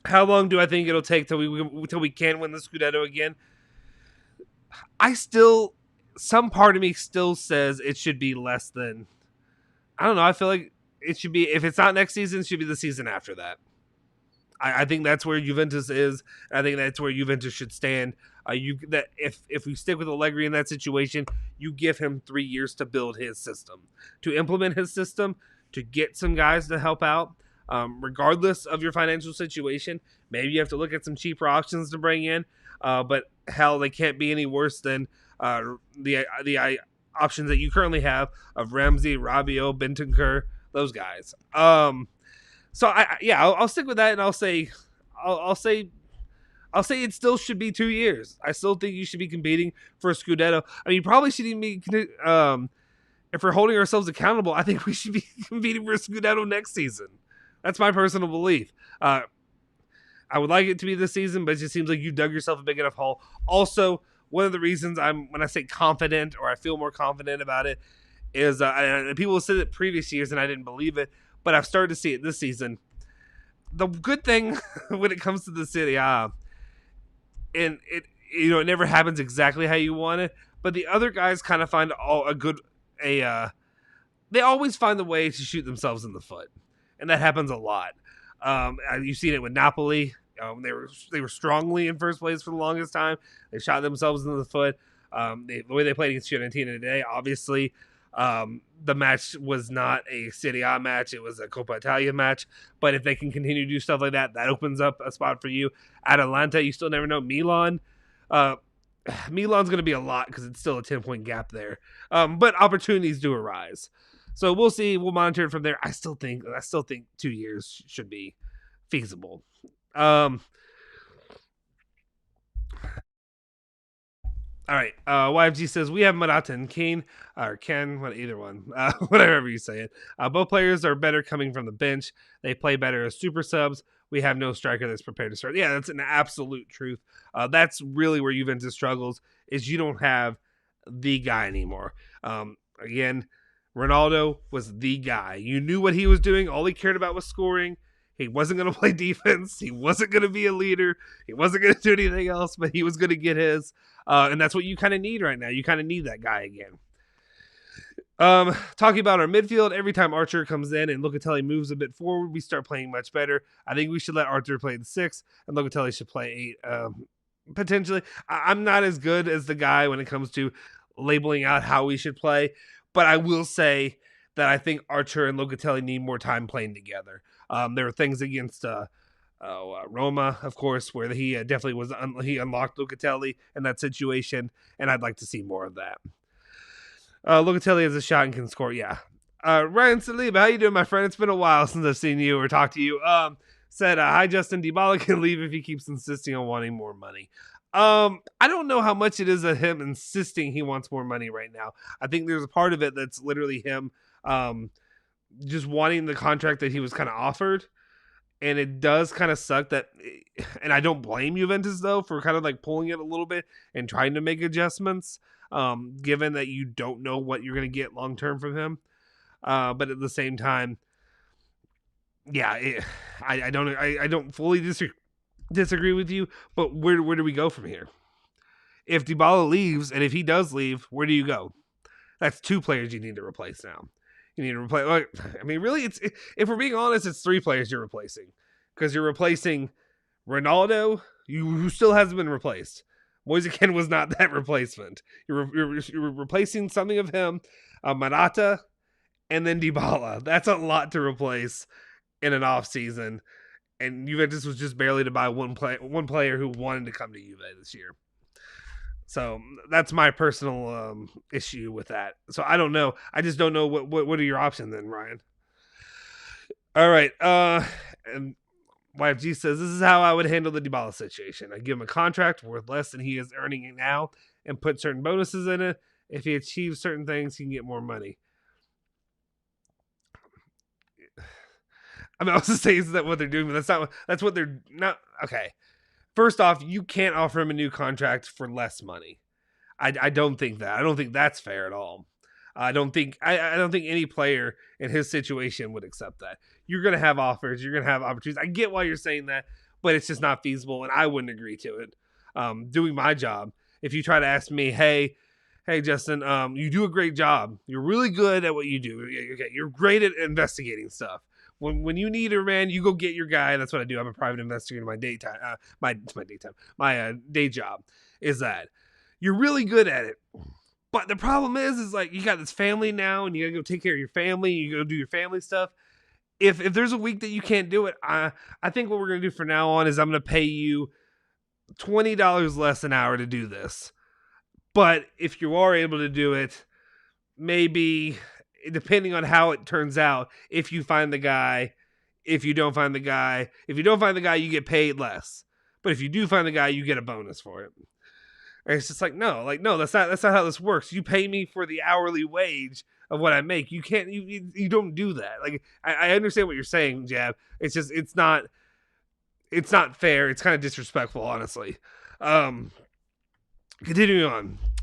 how long do I think it'll take till we can win the Scudetto again? Some part of me still says it should be less than. I don't know. I feel like it should be, if it's not next season, it should be the season after that. I think that's where Juventus is. I think that's where Juventus should stand. If we stick with Allegri in that situation, you give him 3 years to build his system, to implement his system, to get some guys to help out. Regardless of your financial situation, maybe you have to look at some cheaper options to bring in. But hell, they can't be any worse than the options that you currently have of Ramsey, Rabiot, Bentancur, those guys. So I'll stick with that, and I'll say it still should be 2 years. I still think you should be competing for a Scudetto. You probably shouldn't be. If we're holding ourselves accountable, I think we should be competing for a Scudetto next season. That's my personal belief. I would like it to be this season, but it just seems like you dug yourself a big enough hole. Also, one of the reasons when I say confident, or I feel more confident about it, is and people have said it previous years and I didn't believe it, but I've started to see it this season. The good thing when it comes to the Serie A, and it never happens exactly how you want it, but the other guys kind of find they always find a way to shoot themselves in the foot, and that happens a lot. You've seen it with Napoli. They were strongly in first place for the longest time. They shot themselves in the foot. The way they played against Fiorentina today, obviously, the match was not a Serie A match. It was a Coppa Italia match. But if they can continue to do stuff like that, that opens up a spot for you. Atalanta, you still never know. Milan. Milan's going to be a lot because it's still a 10-point gap there. But opportunities do arise. So we'll see. We'll monitor it from there. I still think 2 years should be feasible. All right. YFG says we have Morata and Keane, or Ken, either one, whatever you say it. Both players are better coming from the bench. They play better as super subs. We have no striker that's prepared to start. Yeah, that's an absolute truth. That's really where Juventus struggles, is you don't have the guy anymore. Again, Ronaldo was the guy. You knew what he was doing. All he cared about was scoring. He wasn't going to play defense. He wasn't going to be a leader. He wasn't going to do anything else, but he was going to get his. And that's what you kind of need right now. You kind of need that guy again. Talking about our midfield, every time Archer comes in and Locatelli moves a bit forward, we start playing much better. I think we should let Archer play the 6, and Locatelli should play 8. Potentially. I'm not as good as the guy when it comes to labeling out how we should play, but I will say that I think Archer and Locatelli need more time playing together. There are things against Roma, of course, where he definitely he unlocked Locatelli in that situation, and I'd like to see more of that. Locatelli has a shot and can score, yeah. Ryan Saliba, how you doing, my friend? It's been a while since I've seen you or talked to you. Said, hi, Justin. Dybala can leave if he keeps insisting on wanting more money. I don't know how much it is of him insisting he wants more money right now. I think there's a part of it that's literally him just wanting the contract that he was kind of offered. And it does kind of suck that, and I don't blame Juventus though for kind of like pulling it a little bit and trying to make adjustments, given that you don't know what you're going to get long term from him. But at the same time, yeah, I don't fully disagree with you. But where do we go from here? If Dybala leaves, and if he does leave, where do you go? That's 2 players you need to replace now. You need to replace. I mean, really, if we're being honest, it's 3 players you're replacing, because you're replacing Ronaldo, who still hasn't been replaced. Moise Kean was not that replacement. You're replacing something of him, Morata, and then Dybala. That's a lot to replace in an off season. And Juventus was just barely to buy one player who wanted to come to Juve this year. So that's my personal issue with that. So I don't know. I just don't know what are your options then, Ryan. All right. And YFG says, this is how I would handle the Dybala situation. I give him a contract worth less than he is earning it now and put certain bonuses in it. If he achieves certain things, he can get more money. I mean, I was just saying, is that what they're doing? But that's what they're not. Okay. First off, you can't offer him a new contract for less money. I don't think that. I don't think that's fair at all. I don't think any player in his situation would accept that. You're going to have offers. You're going to have opportunities. I get why you're saying that, but it's just not feasible, and I wouldn't agree to it. Doing my job, if you try to ask me, hey, Justin, you do a great job. You're really good at what you do. Okay, you're great at investigating stuff. When you need a man, you go get your guy. That's what I do. I'm a private investigator in my daytime. My day job is that you're really good at it. But the problem is like you got this family now, and you gotta go take care of your family. You go do your family stuff. If there's a week that you can't do it, I think what we're gonna do from now on is I'm gonna pay you $20 less an hour to do this. But if you are able to do it, maybe, depending on how it turns out, if you find the guy, if you don't find the guy, you get paid less. But if you do find the guy, you get a bonus for it. And it's just no, that's not how this works. You pay me for the hourly wage of what I make. You can't, you don't do that. Like, I understand what you're saying, Jab. It's just, it's not fair. It's kind of disrespectful, honestly. Continuing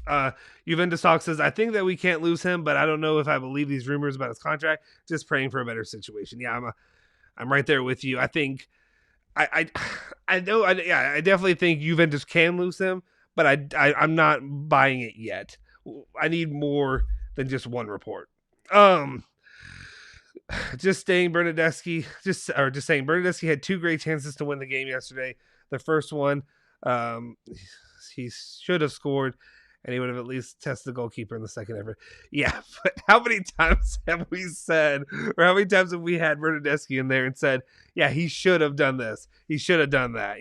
on. Juventus Talk says, I think that we can't lose him, but I don't know if I believe these rumors about his contract. Just praying for a better situation. Yeah, I'm right there with you. I think I definitely think Juventus can lose him, but I'm not buying it yet. I need more than just one report. Just saying Bernardeschi had 2 great chances to win the game yesterday. The first one, he should have scored, and he would have at least tested the goalkeeper in the second effort. Yeah, but how many times have we said, or how many times have we had Bernardeschi in there and said, yeah, he should have done this, he should have done that?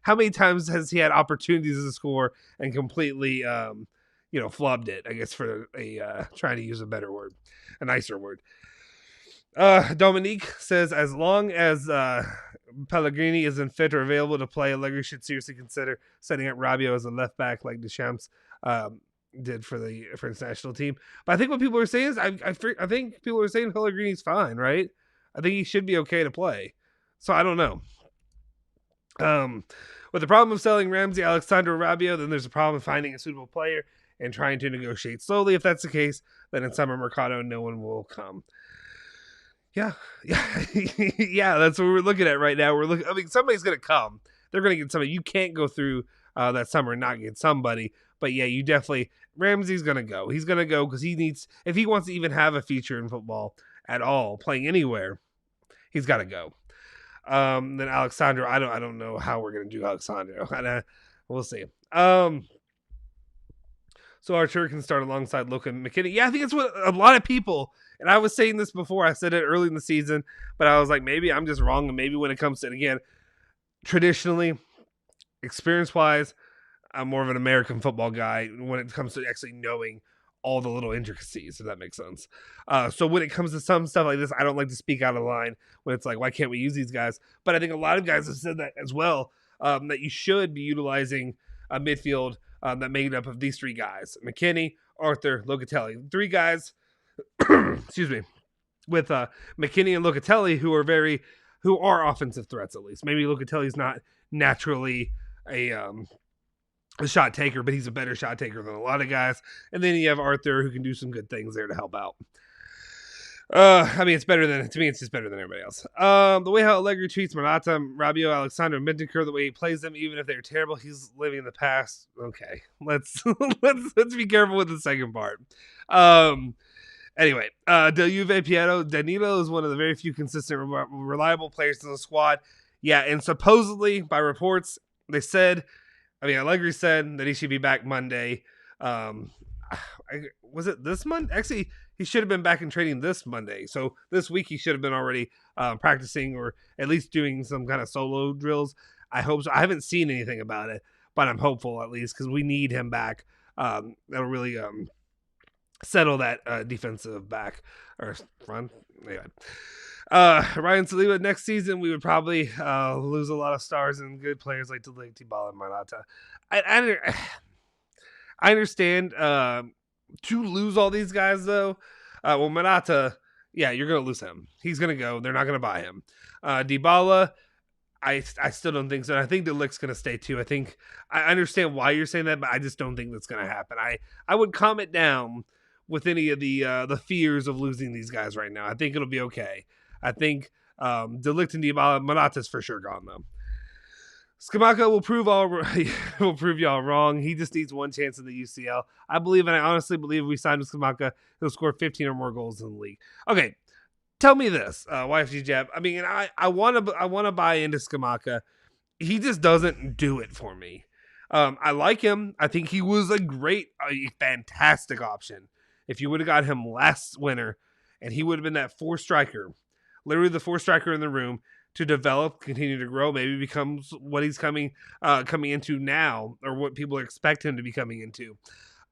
How many times has he had opportunities to score and completely, flubbed it? I guess for trying to use a better word, a nicer word. Dominique says, as long as Pellegrini isn't fit or available to play, Allegri should seriously consider setting up Rabiot as a left back like Deschamps did for the French national team. But I think what people are saying is, I think people are saying Pellegrini's fine, right? I think he should be okay to play. So I don't know. With the problem of selling Ramsey, Alexandre Rabiot, then there's a problem of finding a suitable player and trying to negotiate slowly. If that's the case, then in summer mercado, no one will come. Yeah, that's what we're looking at right now. Somebody's going to come. They're going to get somebody. You can't go through that summer and not get somebody. But yeah, Ramsey's going to go. He's going to go because if he wants to even have a feature in football at all, playing anywhere, he's got to go. Then Alexandre, I don't know how we're going to do Alexandre. We'll see. So Archer can start alongside Luka and McKinney. Yeah, I think it's what a lot of people, and I was saying this before, I said it early in the season, but I was like, maybe I'm just wrong, and maybe when it comes to it again, traditionally, experience-wise, I'm more of an American football guy when it comes to actually knowing all the little intricacies, if that makes sense. So when it comes to some stuff like this, I don't like to speak out of line when it's like, why can't we use these guys? But I think a lot of guys have said that as well, that you should be utilizing a midfield that made up of these 3 guys: McKinney, Arthur, Locatelli. 3 guys, excuse me, with McKinney and Locatelli who are offensive threats at least. Maybe Locatelli's not naturally a shot taker, but he's a better shot taker than a lot of guys. And then you have Arthur, who can do some good things there to help out. I mean, it's better than to me. It's just better than everybody else. The way how Allegri treats Morata, Rabiot, Alexandro, and Bentancur, the way he plays them, even if they're terrible, he's living in the past. Okay, let's let's be careful with the second part. Anyway, Del Juve Piero Danilo is one of the very few consistent, reliable players in the squad. Yeah, and supposedly by reports, they said, Allegri said that he should be back Monday. Was it this Monday? Actually, he should have been back in training this Monday. So this week he should have been already practicing or at least doing some kind of solo drills. I hope so. I haven't seen anything about it, but I'm hopeful at least because we need him back. That'll really settle that defensive back or front. Anyway. Ryan Saliba, next season we would probably lose a lot of stars and good players like Dybala and Morata. I understand to lose all these guys though. Well, Morata, yeah, you're gonna lose him. He's gonna go. They're not gonna buy him. Dybala, I still don't think so. And I think De Ligt's gonna stay too. I understand why you're saying that, but I just don't think that's gonna happen. I would calm it down with any of the fears of losing these guys right now. I think it'll be okay. I think De Ligt and Dybala, Morata's for sure gone though. Scamacca will prove y'all wrong. He just needs one chance in the UCL. I believe, and I honestly believe, we signed with Scamacca, he'll score 15 or more goals in the league. Okay, tell me this, YFG Jab. I mean, I want to buy into Scamacca. He just doesn't do it for me. I like him. I think he was a fantastic option. If you would have got him last winter, and he would have been that fourth striker, literally the fourth striker in the room, to develop, continue to grow, maybe becomes what he's coming into now, or what people expect him to be coming into.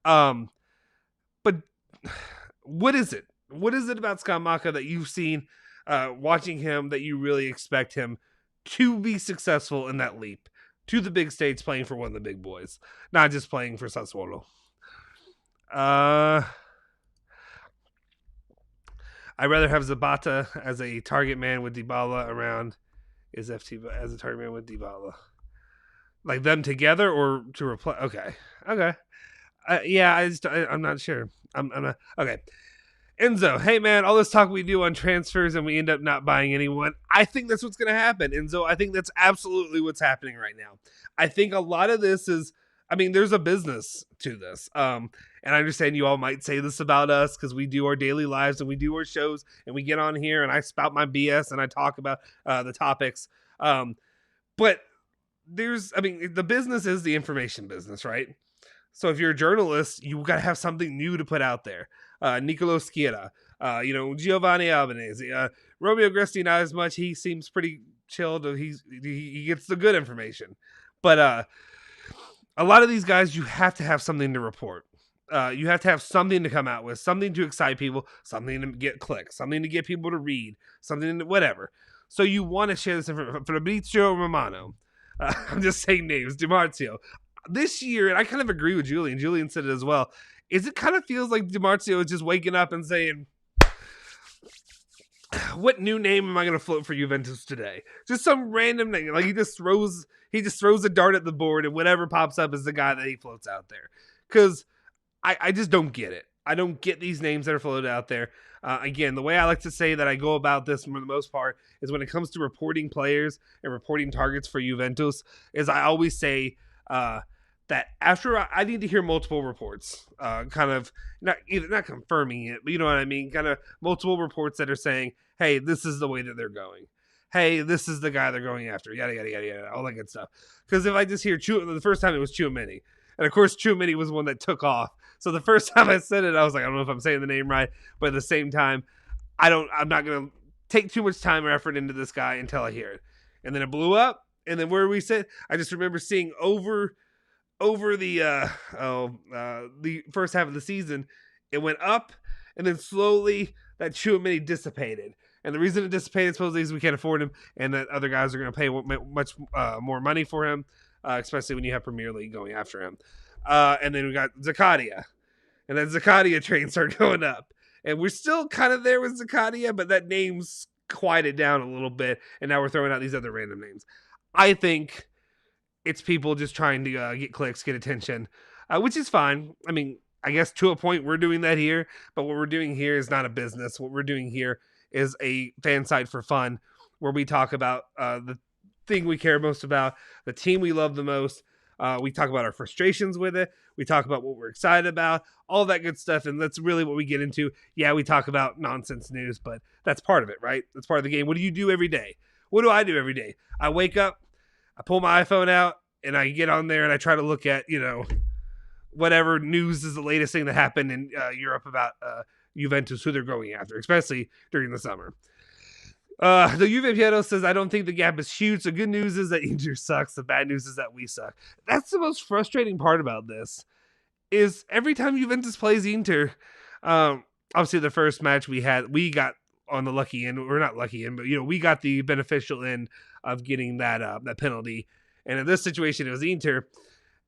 But what is it? What is it about Scamacca that you've seen watching him that you really expect him to be successful in that leap to the big stage, playing for one of the big boys, not just playing for Sassuolo? I'd rather have Zapata as a target man with Dybala around as a target man with Dybala. Like them together or to replace? Okay. Yeah, I'm not sure. I'm not. Okay. Enzo, hey man, all this talk we do on transfers and we end up not buying anyone. I think that's what's going to happen. Enzo, I think that's absolutely what's happening right now. I think a lot of this is, there's a business to this. And I understand you all might say this about us because we do our daily lives and we do our shows and we get on here and I spout my BS and I talk about the topics. But the business is the information business, right? So if you're a journalist, you got to have something new to put out there. Nicolo Schiera, Giovanni Albanese, Romeo Gresti, not as much. He seems pretty chilled. He gets the good information. But a lot of these guys, you have to have something to report. You have to have something to come out with, something to excite people, something to get clicks, something to get people to read, something to whatever. So you want to share this information. Fabrizio Romano, I'm just saying names, DiMarzio. This year, and I kind of agree with Julian. Julian said it as well. It kind of feels like DiMarzio is just waking up and saying, what new name am I going to float for Juventus today? Just some random name. Like he just throws a dart at the board and whatever pops up is the guy that he floats out there. Because I just don't get it. I don't get these names that are floated out there. Again, the way I like to say that I go about this for the most part is when it comes to reporting players and reporting targets for Juventus, is I always say that after I need to hear multiple reports, kind of not confirming it, but you know what I mean? Kind of multiple reports that are saying, hey, this is the way that they're going. Hey, this is the guy they're going after. Yada, yada, yada, yada, all that good stuff. Because if I just hear the first time it was Tchouaméni. And of course, Tchouaméni was one that took off. So the first time I said it, I was like, I don't know if I'm saying the name right. But at the same time, I'm not going to take too much time or effort into this guy until I hear it. And then it blew up. And then where we sit, I just remember seeing over the first half of the season, it went up. And then slowly that Tchouaméni dissipated. And the reason it dissipated supposedly is we can't afford him. And that other guys are going to pay much more money for him. Especially when you have Premier League going after him. And then we got Zakaria. And then Zakaria train started going up. And we're still kind of there with Zakaria, but that name's quieted down a little bit. And now we're throwing out these other random names. I think it's people just trying to get clicks, get attention, which is fine. I guess to a point we're doing that here, but what we're doing here is not a business. What we're doing here is a fan site for fun, where we talk about the thing we care most about, the team we love the most. We talk about our frustrations with it. We talk about what we're excited about, all that good stuff. And that's really what we get into. Yeah, we talk about nonsense news, but that's part of it, right? That's part of the game. What do you do every day? What do I do every day? I wake up, I pull my iPhone out, and I get on there and I try to look at, whatever news is the latest thing that happened in Europe about Juventus, who they're going after, especially during the summer. The Juve Piero says, I don't think the gap is huge. The good news is that Inter sucks. The bad news is that we suck. That's the most frustrating part about this, is every time Juventus plays Inter, obviously the first match we got on the lucky end. We're not lucky end, but we got the beneficial end of getting that penalty. And in this situation, it was Inter.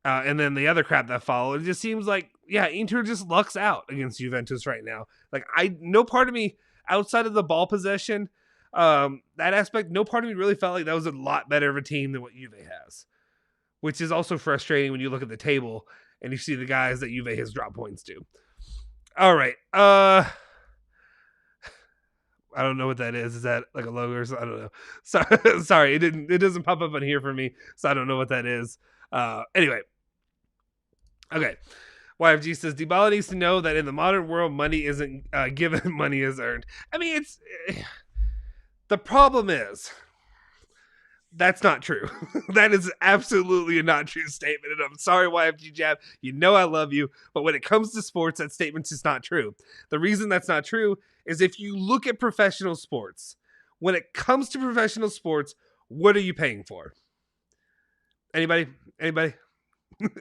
And then the other crap that followed, it just seems like, Inter just lucks out against Juventus right now. Like, no part of me, outside of the ball possession, that aspect, no part of me really felt like that was a lot better of a team than what Juve has, which is also frustrating when you look at the table and you see the guys that Juve has dropped points to. All right. I don't know what that is. Is that like a logo or something? I don't know. Sorry. It doesn't pop up on here for me, so I don't know what that is. Anyway. Okay. YFG says, Dybala needs to know that in the modern world, money isn't given, money is earned. I mean, the problem is, that's not true. That is absolutely a not true statement. And I'm sorry, YFG Jab. I love you. But when it comes to sports, that statement's just not true. The reason that's not true is if you look at professional sports, when it comes to professional sports, what are you paying for? Anybody? Anybody?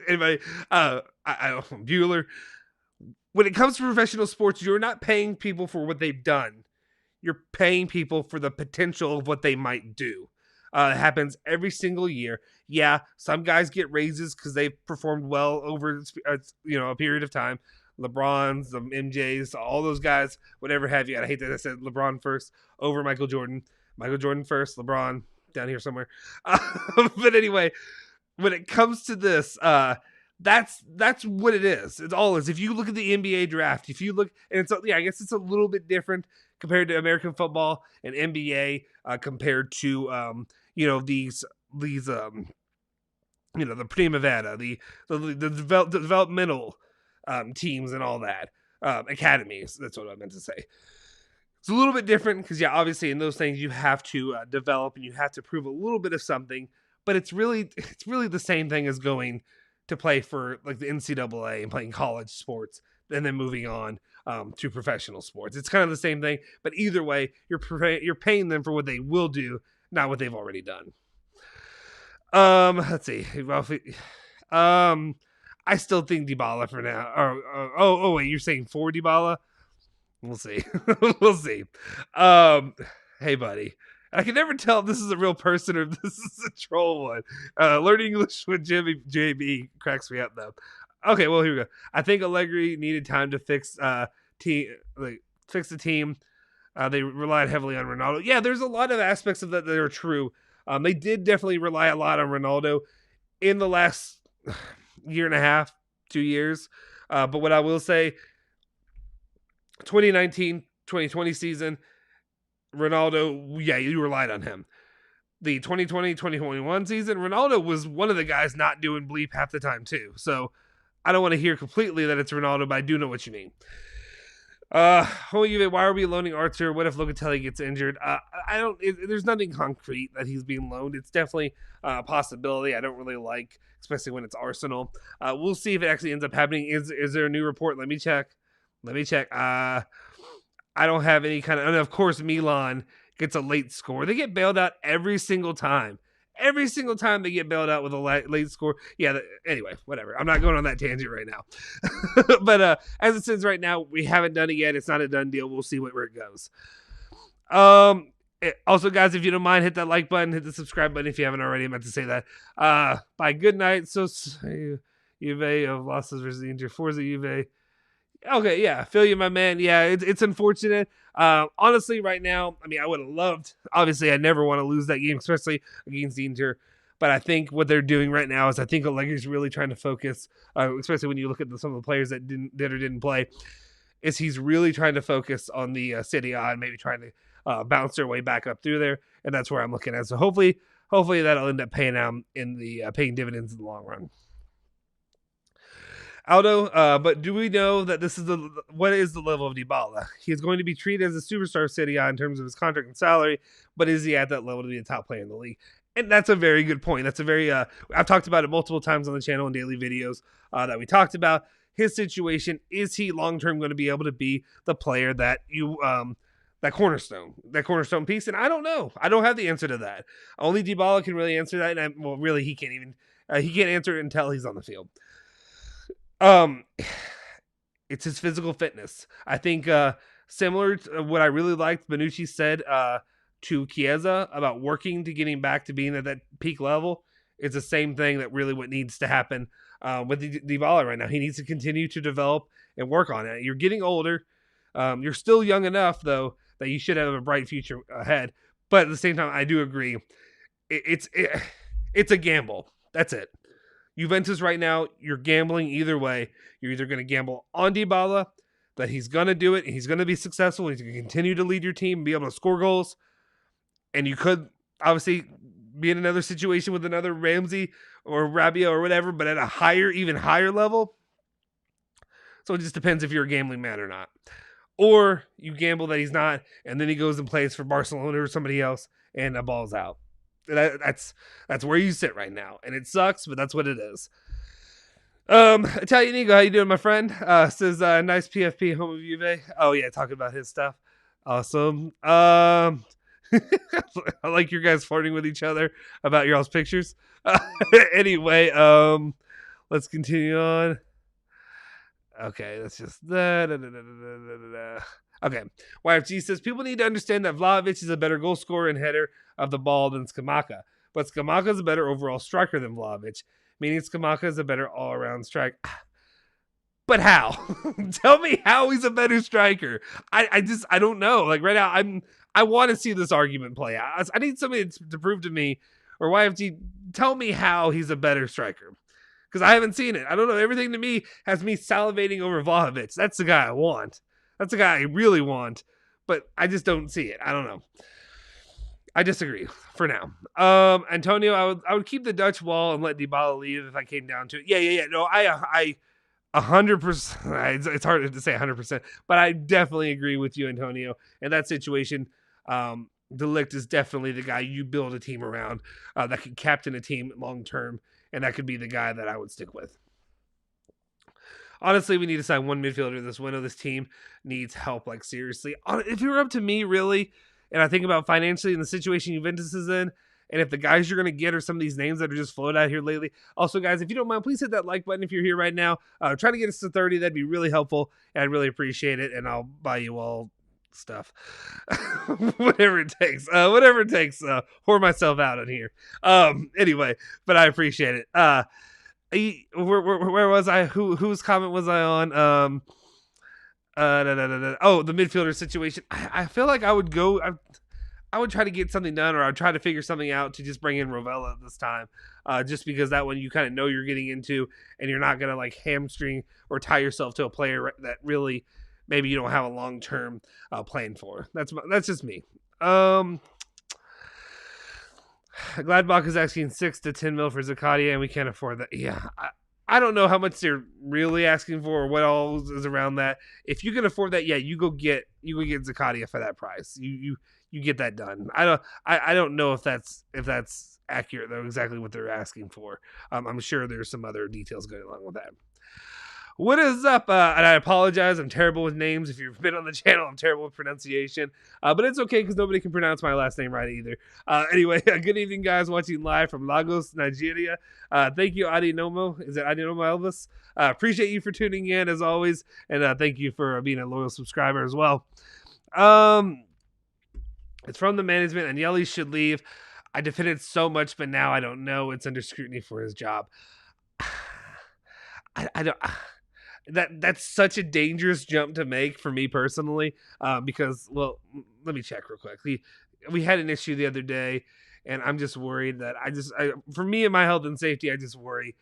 I don't know. Bueller. When it comes to professional sports, you're not paying people for what they've done. You're paying people for the potential of what they might do. It happens every single year. Yeah, some guys get raises because they've performed well over a period of time. LeBrons, the MJs, all those guys, whatever have you. I hate that I said LeBron first over Michael Jordan. Michael Jordan first, LeBron down here somewhere. But anyway, when it comes to this, that's what it is. It's all is. If you look at the NBA draft, if you look, and I guess it's a little bit different compared to American football and NBA, compared to these the Primavera, the developmental teams and all that, academies. That's what I meant to say. It's a little bit different because obviously in those things you have to develop and you have to prove a little bit of something. But it's really the same thing as going to play for like the NCAA and playing college sports and then moving on to professional sports. It's kind of the same thing, but either way, you're paying them for what they will do, not what they've already done. Let's see. I still think Dybala for now. Oh wait, you're saying for Dybala? We'll see. We'll see. Hey, buddy. I can never tell if this is a real person or if this is a troll one. Learning English with JB cracks me up, though. Okay, well, here we go. I think Allegri needed time to fix the team. They relied heavily on Ronaldo. Yeah, there's a lot of aspects of that are true. They did definitely rely a lot on Ronaldo in the last year and a half, 2 years. But what I will say, 2019-2020 season, Ronaldo, you relied on him. The 2020-2021 season, Ronaldo was one of the guys not doing bleep half the time too. So I don't want to hear completely that it's Ronaldo, but I do know what you mean. Why are we loaning Arthur? What if Locatelli gets injured? There's nothing concrete that he's being loaned. It's definitely a possibility. I don't really like, especially when it's Arsenal. We'll see if it actually ends up happening. Is there a new report? Let me check. I don't have any kind of, and of course Milan gets a late score. They get bailed out every single time. Every single time they get bailed out with a late score. Yeah, anyway, whatever. I'm not going on that tangent right now. But as it stands right now, we haven't done it yet. It's not a done deal. We'll see where it goes. Also, guys, if you don't mind, hit that like button, hit the subscribe button if you haven't already. I meant to say that. Bye. Good night. So, Juve of losses versus Inter. Forza Juve. Okay, yeah, feel you, my man. Yeah, it's unfortunate. Honestly, right now, I mean, I would have loved. Obviously, I never want to lose that game, especially against Inter. But I think what they're doing right now is I think Allegri's really trying to focus, especially when you look at some of the players that didn't play, is he's really trying to focus on the Serie A and maybe trying to bounce their way back up through there. And that's where I'm looking at. So hopefully that'll end up paying out in the paying dividends in the long run. Aldo, but do we know that what is the level of Dybala? He is going to be treated as a superstar Serie A in terms of his contract and salary, but is he at that level to be a top player in the league? And that's a very good point. That's a very, I've talked about it multiple times on the channel in daily videos that we talked about. His situation, is he long-term going to be able to be the player that that cornerstone piece? And I don't know. I don't have the answer to that. Only Dybala can really answer that. And really, he can't answer it until he's on the field. It's his physical fitness. I think similar to what I really liked Bonucci said to Chiesa about working to getting back to being at that peak level. It's the same thing that really what needs to happen with Dybala right now. He needs to continue to develop and work on it. You're getting older. You're still young enough, though, that you should have a bright future ahead. But at the same time, I do agree. It's a gamble. That's it. Juventus right now, you're gambling either way. You're either going to gamble on Dybala, that he's going to do it, and he's going to be successful, and he's going to continue to lead your team and be able to score goals. And you could obviously be in another situation with another Ramsey or Rabiot or whatever, but at a even higher level. So it just depends if you're a gambling man or not. Or you gamble that he's not, and then he goes and plays for Barcelona or somebody else, and the ball's out. That's where you sit right now, and it sucks, but that's what it is. Italian Eagle, how you doing, my friend? Says nice PFP home of Juve. Oh yeah, talking about his stuff. Awesome. I like your guys flirting with each other about y'all's pictures. Anyway, let's continue on. Okay, that's just Okay, YFG says people need to understand that Vlahovic is a better goal scorer and header of the ball than Scamacca, but Scamacca is a better overall striker than Vlahovic, meaning Scamacca is a better all-around striker. But how? Tell me how he's a better striker. I don't know. Like right now, I want to see this argument play out. I need somebody to prove to me, or YFG, tell me how he's a better striker. Because I haven't seen it. I don't know. Everything to me has me salivating over Vlahovic. That's the guy I want. That's the guy I really want. But I just don't see it. I don't know. I disagree for now. Antonio, I would keep the Dutch wall and let Dybala leave if I came down to it. Yeah. No, I 100%. It's hard to say 100%, but I definitely agree with you, Antonio. In that situation, De Ligt is definitely the guy you build a team around that can captain a team long term, and that could be the guy that I would stick with. Honestly, we need to sign one midfielder this window. This team needs help, like seriously. If it were up to me, really, and I think about financially in the situation Juventus is in, and if the guys you're going to get are some of these names that are just floated out here lately. Also, guys, if you don't mind, please hit that like button if you're here right now. Try to get us to 30. That'd be really helpful, and I'd really appreciate it, and I'll buy you all stuff. Whatever it takes. Whore myself out in here. Anyway, but I appreciate it. Where was I? Whose comment was I on? Oh, the midfielder situation. I feel like I would go. I would try to get something done, or I'd try to figure something out to just bring in Rovella this time, just because that one you kind of know you're getting into, and you're not gonna like hamstring or tie yourself to a player that really maybe you don't have a long term plan for. That's just me. Gladbach is asking 6 to 10 mil for Zakaria, and we can't afford that. Yeah, I don't know how much they're really asking for, or what all is around that. If you can afford that, yeah, you go get Zakaria for that price. You get that done. I don't know if that's accurate though, exactly what they're asking for. I'm sure there's some other details going along with that. What is up? And I apologize. I'm terrible with names. If you've been on the channel, I'm terrible with pronunciation. But it's okay because nobody can pronounce my last name right either. Anyway, good evening, guys, watching live from Lagos, Nigeria. Thank you, Adinomo. Is it Adinomo Elvis? Appreciate you for tuning in as always. And thank you for being a loyal subscriber as well. It's from the management, and Yelly should leave. I defended so much, but now I don't know. It's under scrutiny for his job. I don't. That's such a dangerous jump to make for me personally, because, well, let me check real quick. we had an issue the other day, and I'm just worried that for me and my health and safety, I just worry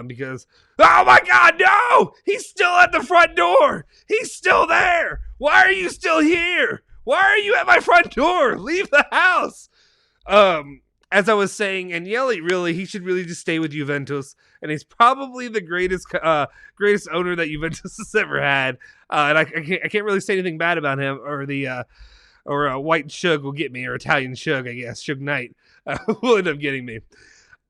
because, oh my God, no! He's still at the front door! He's still there! Why are you still here? Why are you at my front door? Leave the house! As I was saying, Agnelli, really, he should really just stay with Juventus, and he's probably the greatest owner that Juventus has ever had. And I can't really say anything bad about him, or White Shug will get me, or Italian Shug, I guess, Shug Knight will end up getting me.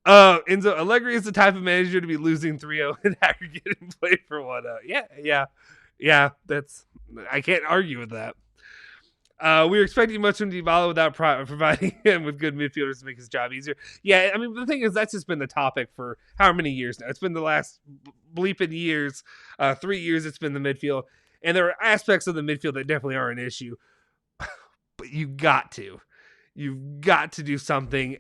Enzo Allegri is the type of manager to be losing 3-0 in aggregate and play for 1-0. Yeah. I can't argue with that. We were expecting much from Dybala without providing him with good midfielders to make his job easier. Yeah, I mean, the thing is, that's just been the topic for how many years now? It's been the last bleeping years. 3 years it's been the midfield. And there are aspects of the midfield that definitely are an issue. But you've got to do something,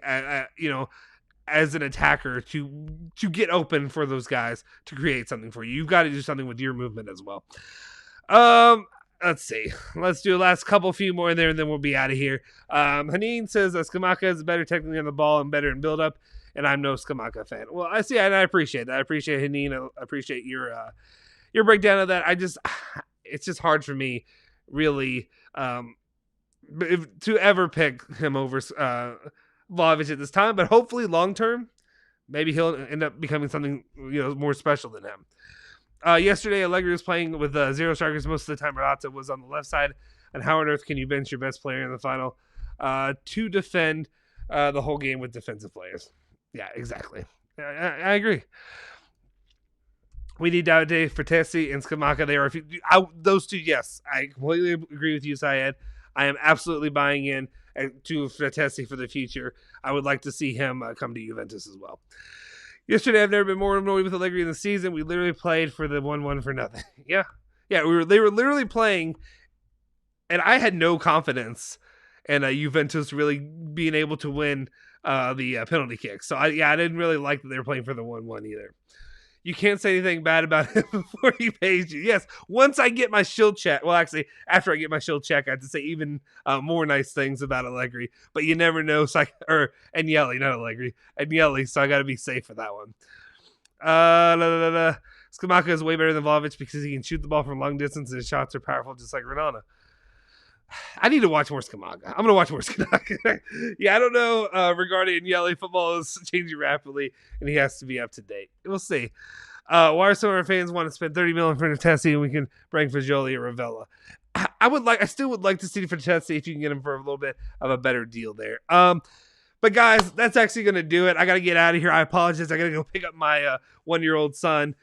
as an attacker to get open for those guys to create something for you. You've got to do something with your movement as well. Let's see. Let's do a last few more in there, and then we'll be out of here. Haneen says Scamacca is better technically on the ball and better in build-up, and I'm no Scamacca fan. Well, I see, and I appreciate that. I appreciate Haneen. I appreciate your breakdown of that. It's just hard for me, really, to ever pick him over Vlahovic at this time. But hopefully, long term, maybe he'll end up becoming something more special than him. Yesterday, Allegri was playing with 0 strikers most of the time. Morata was on the left side. And how on earth can you bench your best player in the final to defend the whole game with defensive players? Yeah, exactly. I agree. We need Davide Frattesi and Scamacca. They are those two. Yes, I completely agree with you, Syed. I am absolutely buying in to Frattesi for the future. I would like to see him come to Juventus as well. Yesterday, I've never been more annoyed with Allegri in the season. We literally played for the 1-1 for nothing. Yeah. They were literally playing, and I had no confidence in Juventus really being able to win the penalty kick. So I didn't really like that they were playing for the 1-1 either. You can't say anything bad about him before he pays you. Yes, once I get my shield check. Well, actually, after I get my shield check, I have to say even more nice things about Allegri. But you never know. Agnelli, not Allegri. Agnelli, so I got to be safe for that one. Scamacca is way better than Vlahovic because he can shoot the ball from long distance and his shots are powerful just like Renana. I need to watch more Scamacca. I'm going to watch more Scamacca. Yeah, I don't know regarding Agnelli. Football is changing rapidly, and he has to be up to date. We'll see. Why are some of our fans want to spend $30 million for Frattesi and we can bring Fagioli or Ravella? I still would like to see Frattesi if you can get him for a little bit of a better deal there. But guys, that's actually going to do it. I got to get out of here. I apologize. I got to go pick up my 1-year-old son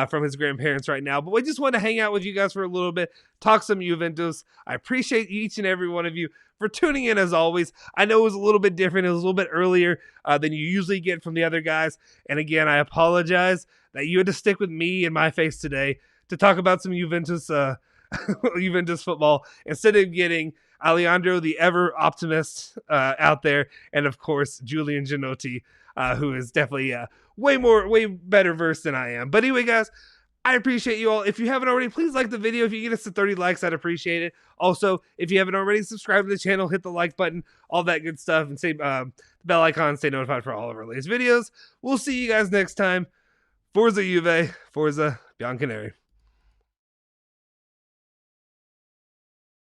from his grandparents right now. But we just want to hang out with you guys for a little bit, talk some Juventus. I appreciate each and every one of you for tuning in as always. I know it was a little bit different. It was a little bit earlier than you usually get from the other guys. And again, I apologize that you had to stick with me and my face today to talk about some Juventus Juventus football instead of getting Alejandro, the ever optimist out there, and of course, Julian Genotti, who is definitely way better versed than I am. But anyway, guys, I appreciate you all. If you haven't already, please like the video. If you get us to 30 likes, I'd appreciate it. Also, if you haven't already, subscribe to the channel, hit the like button, all that good stuff, and say the bell icon, stay notified for all of our latest videos. We'll see you guys next time. Forza Juve, Forza Bianconeri.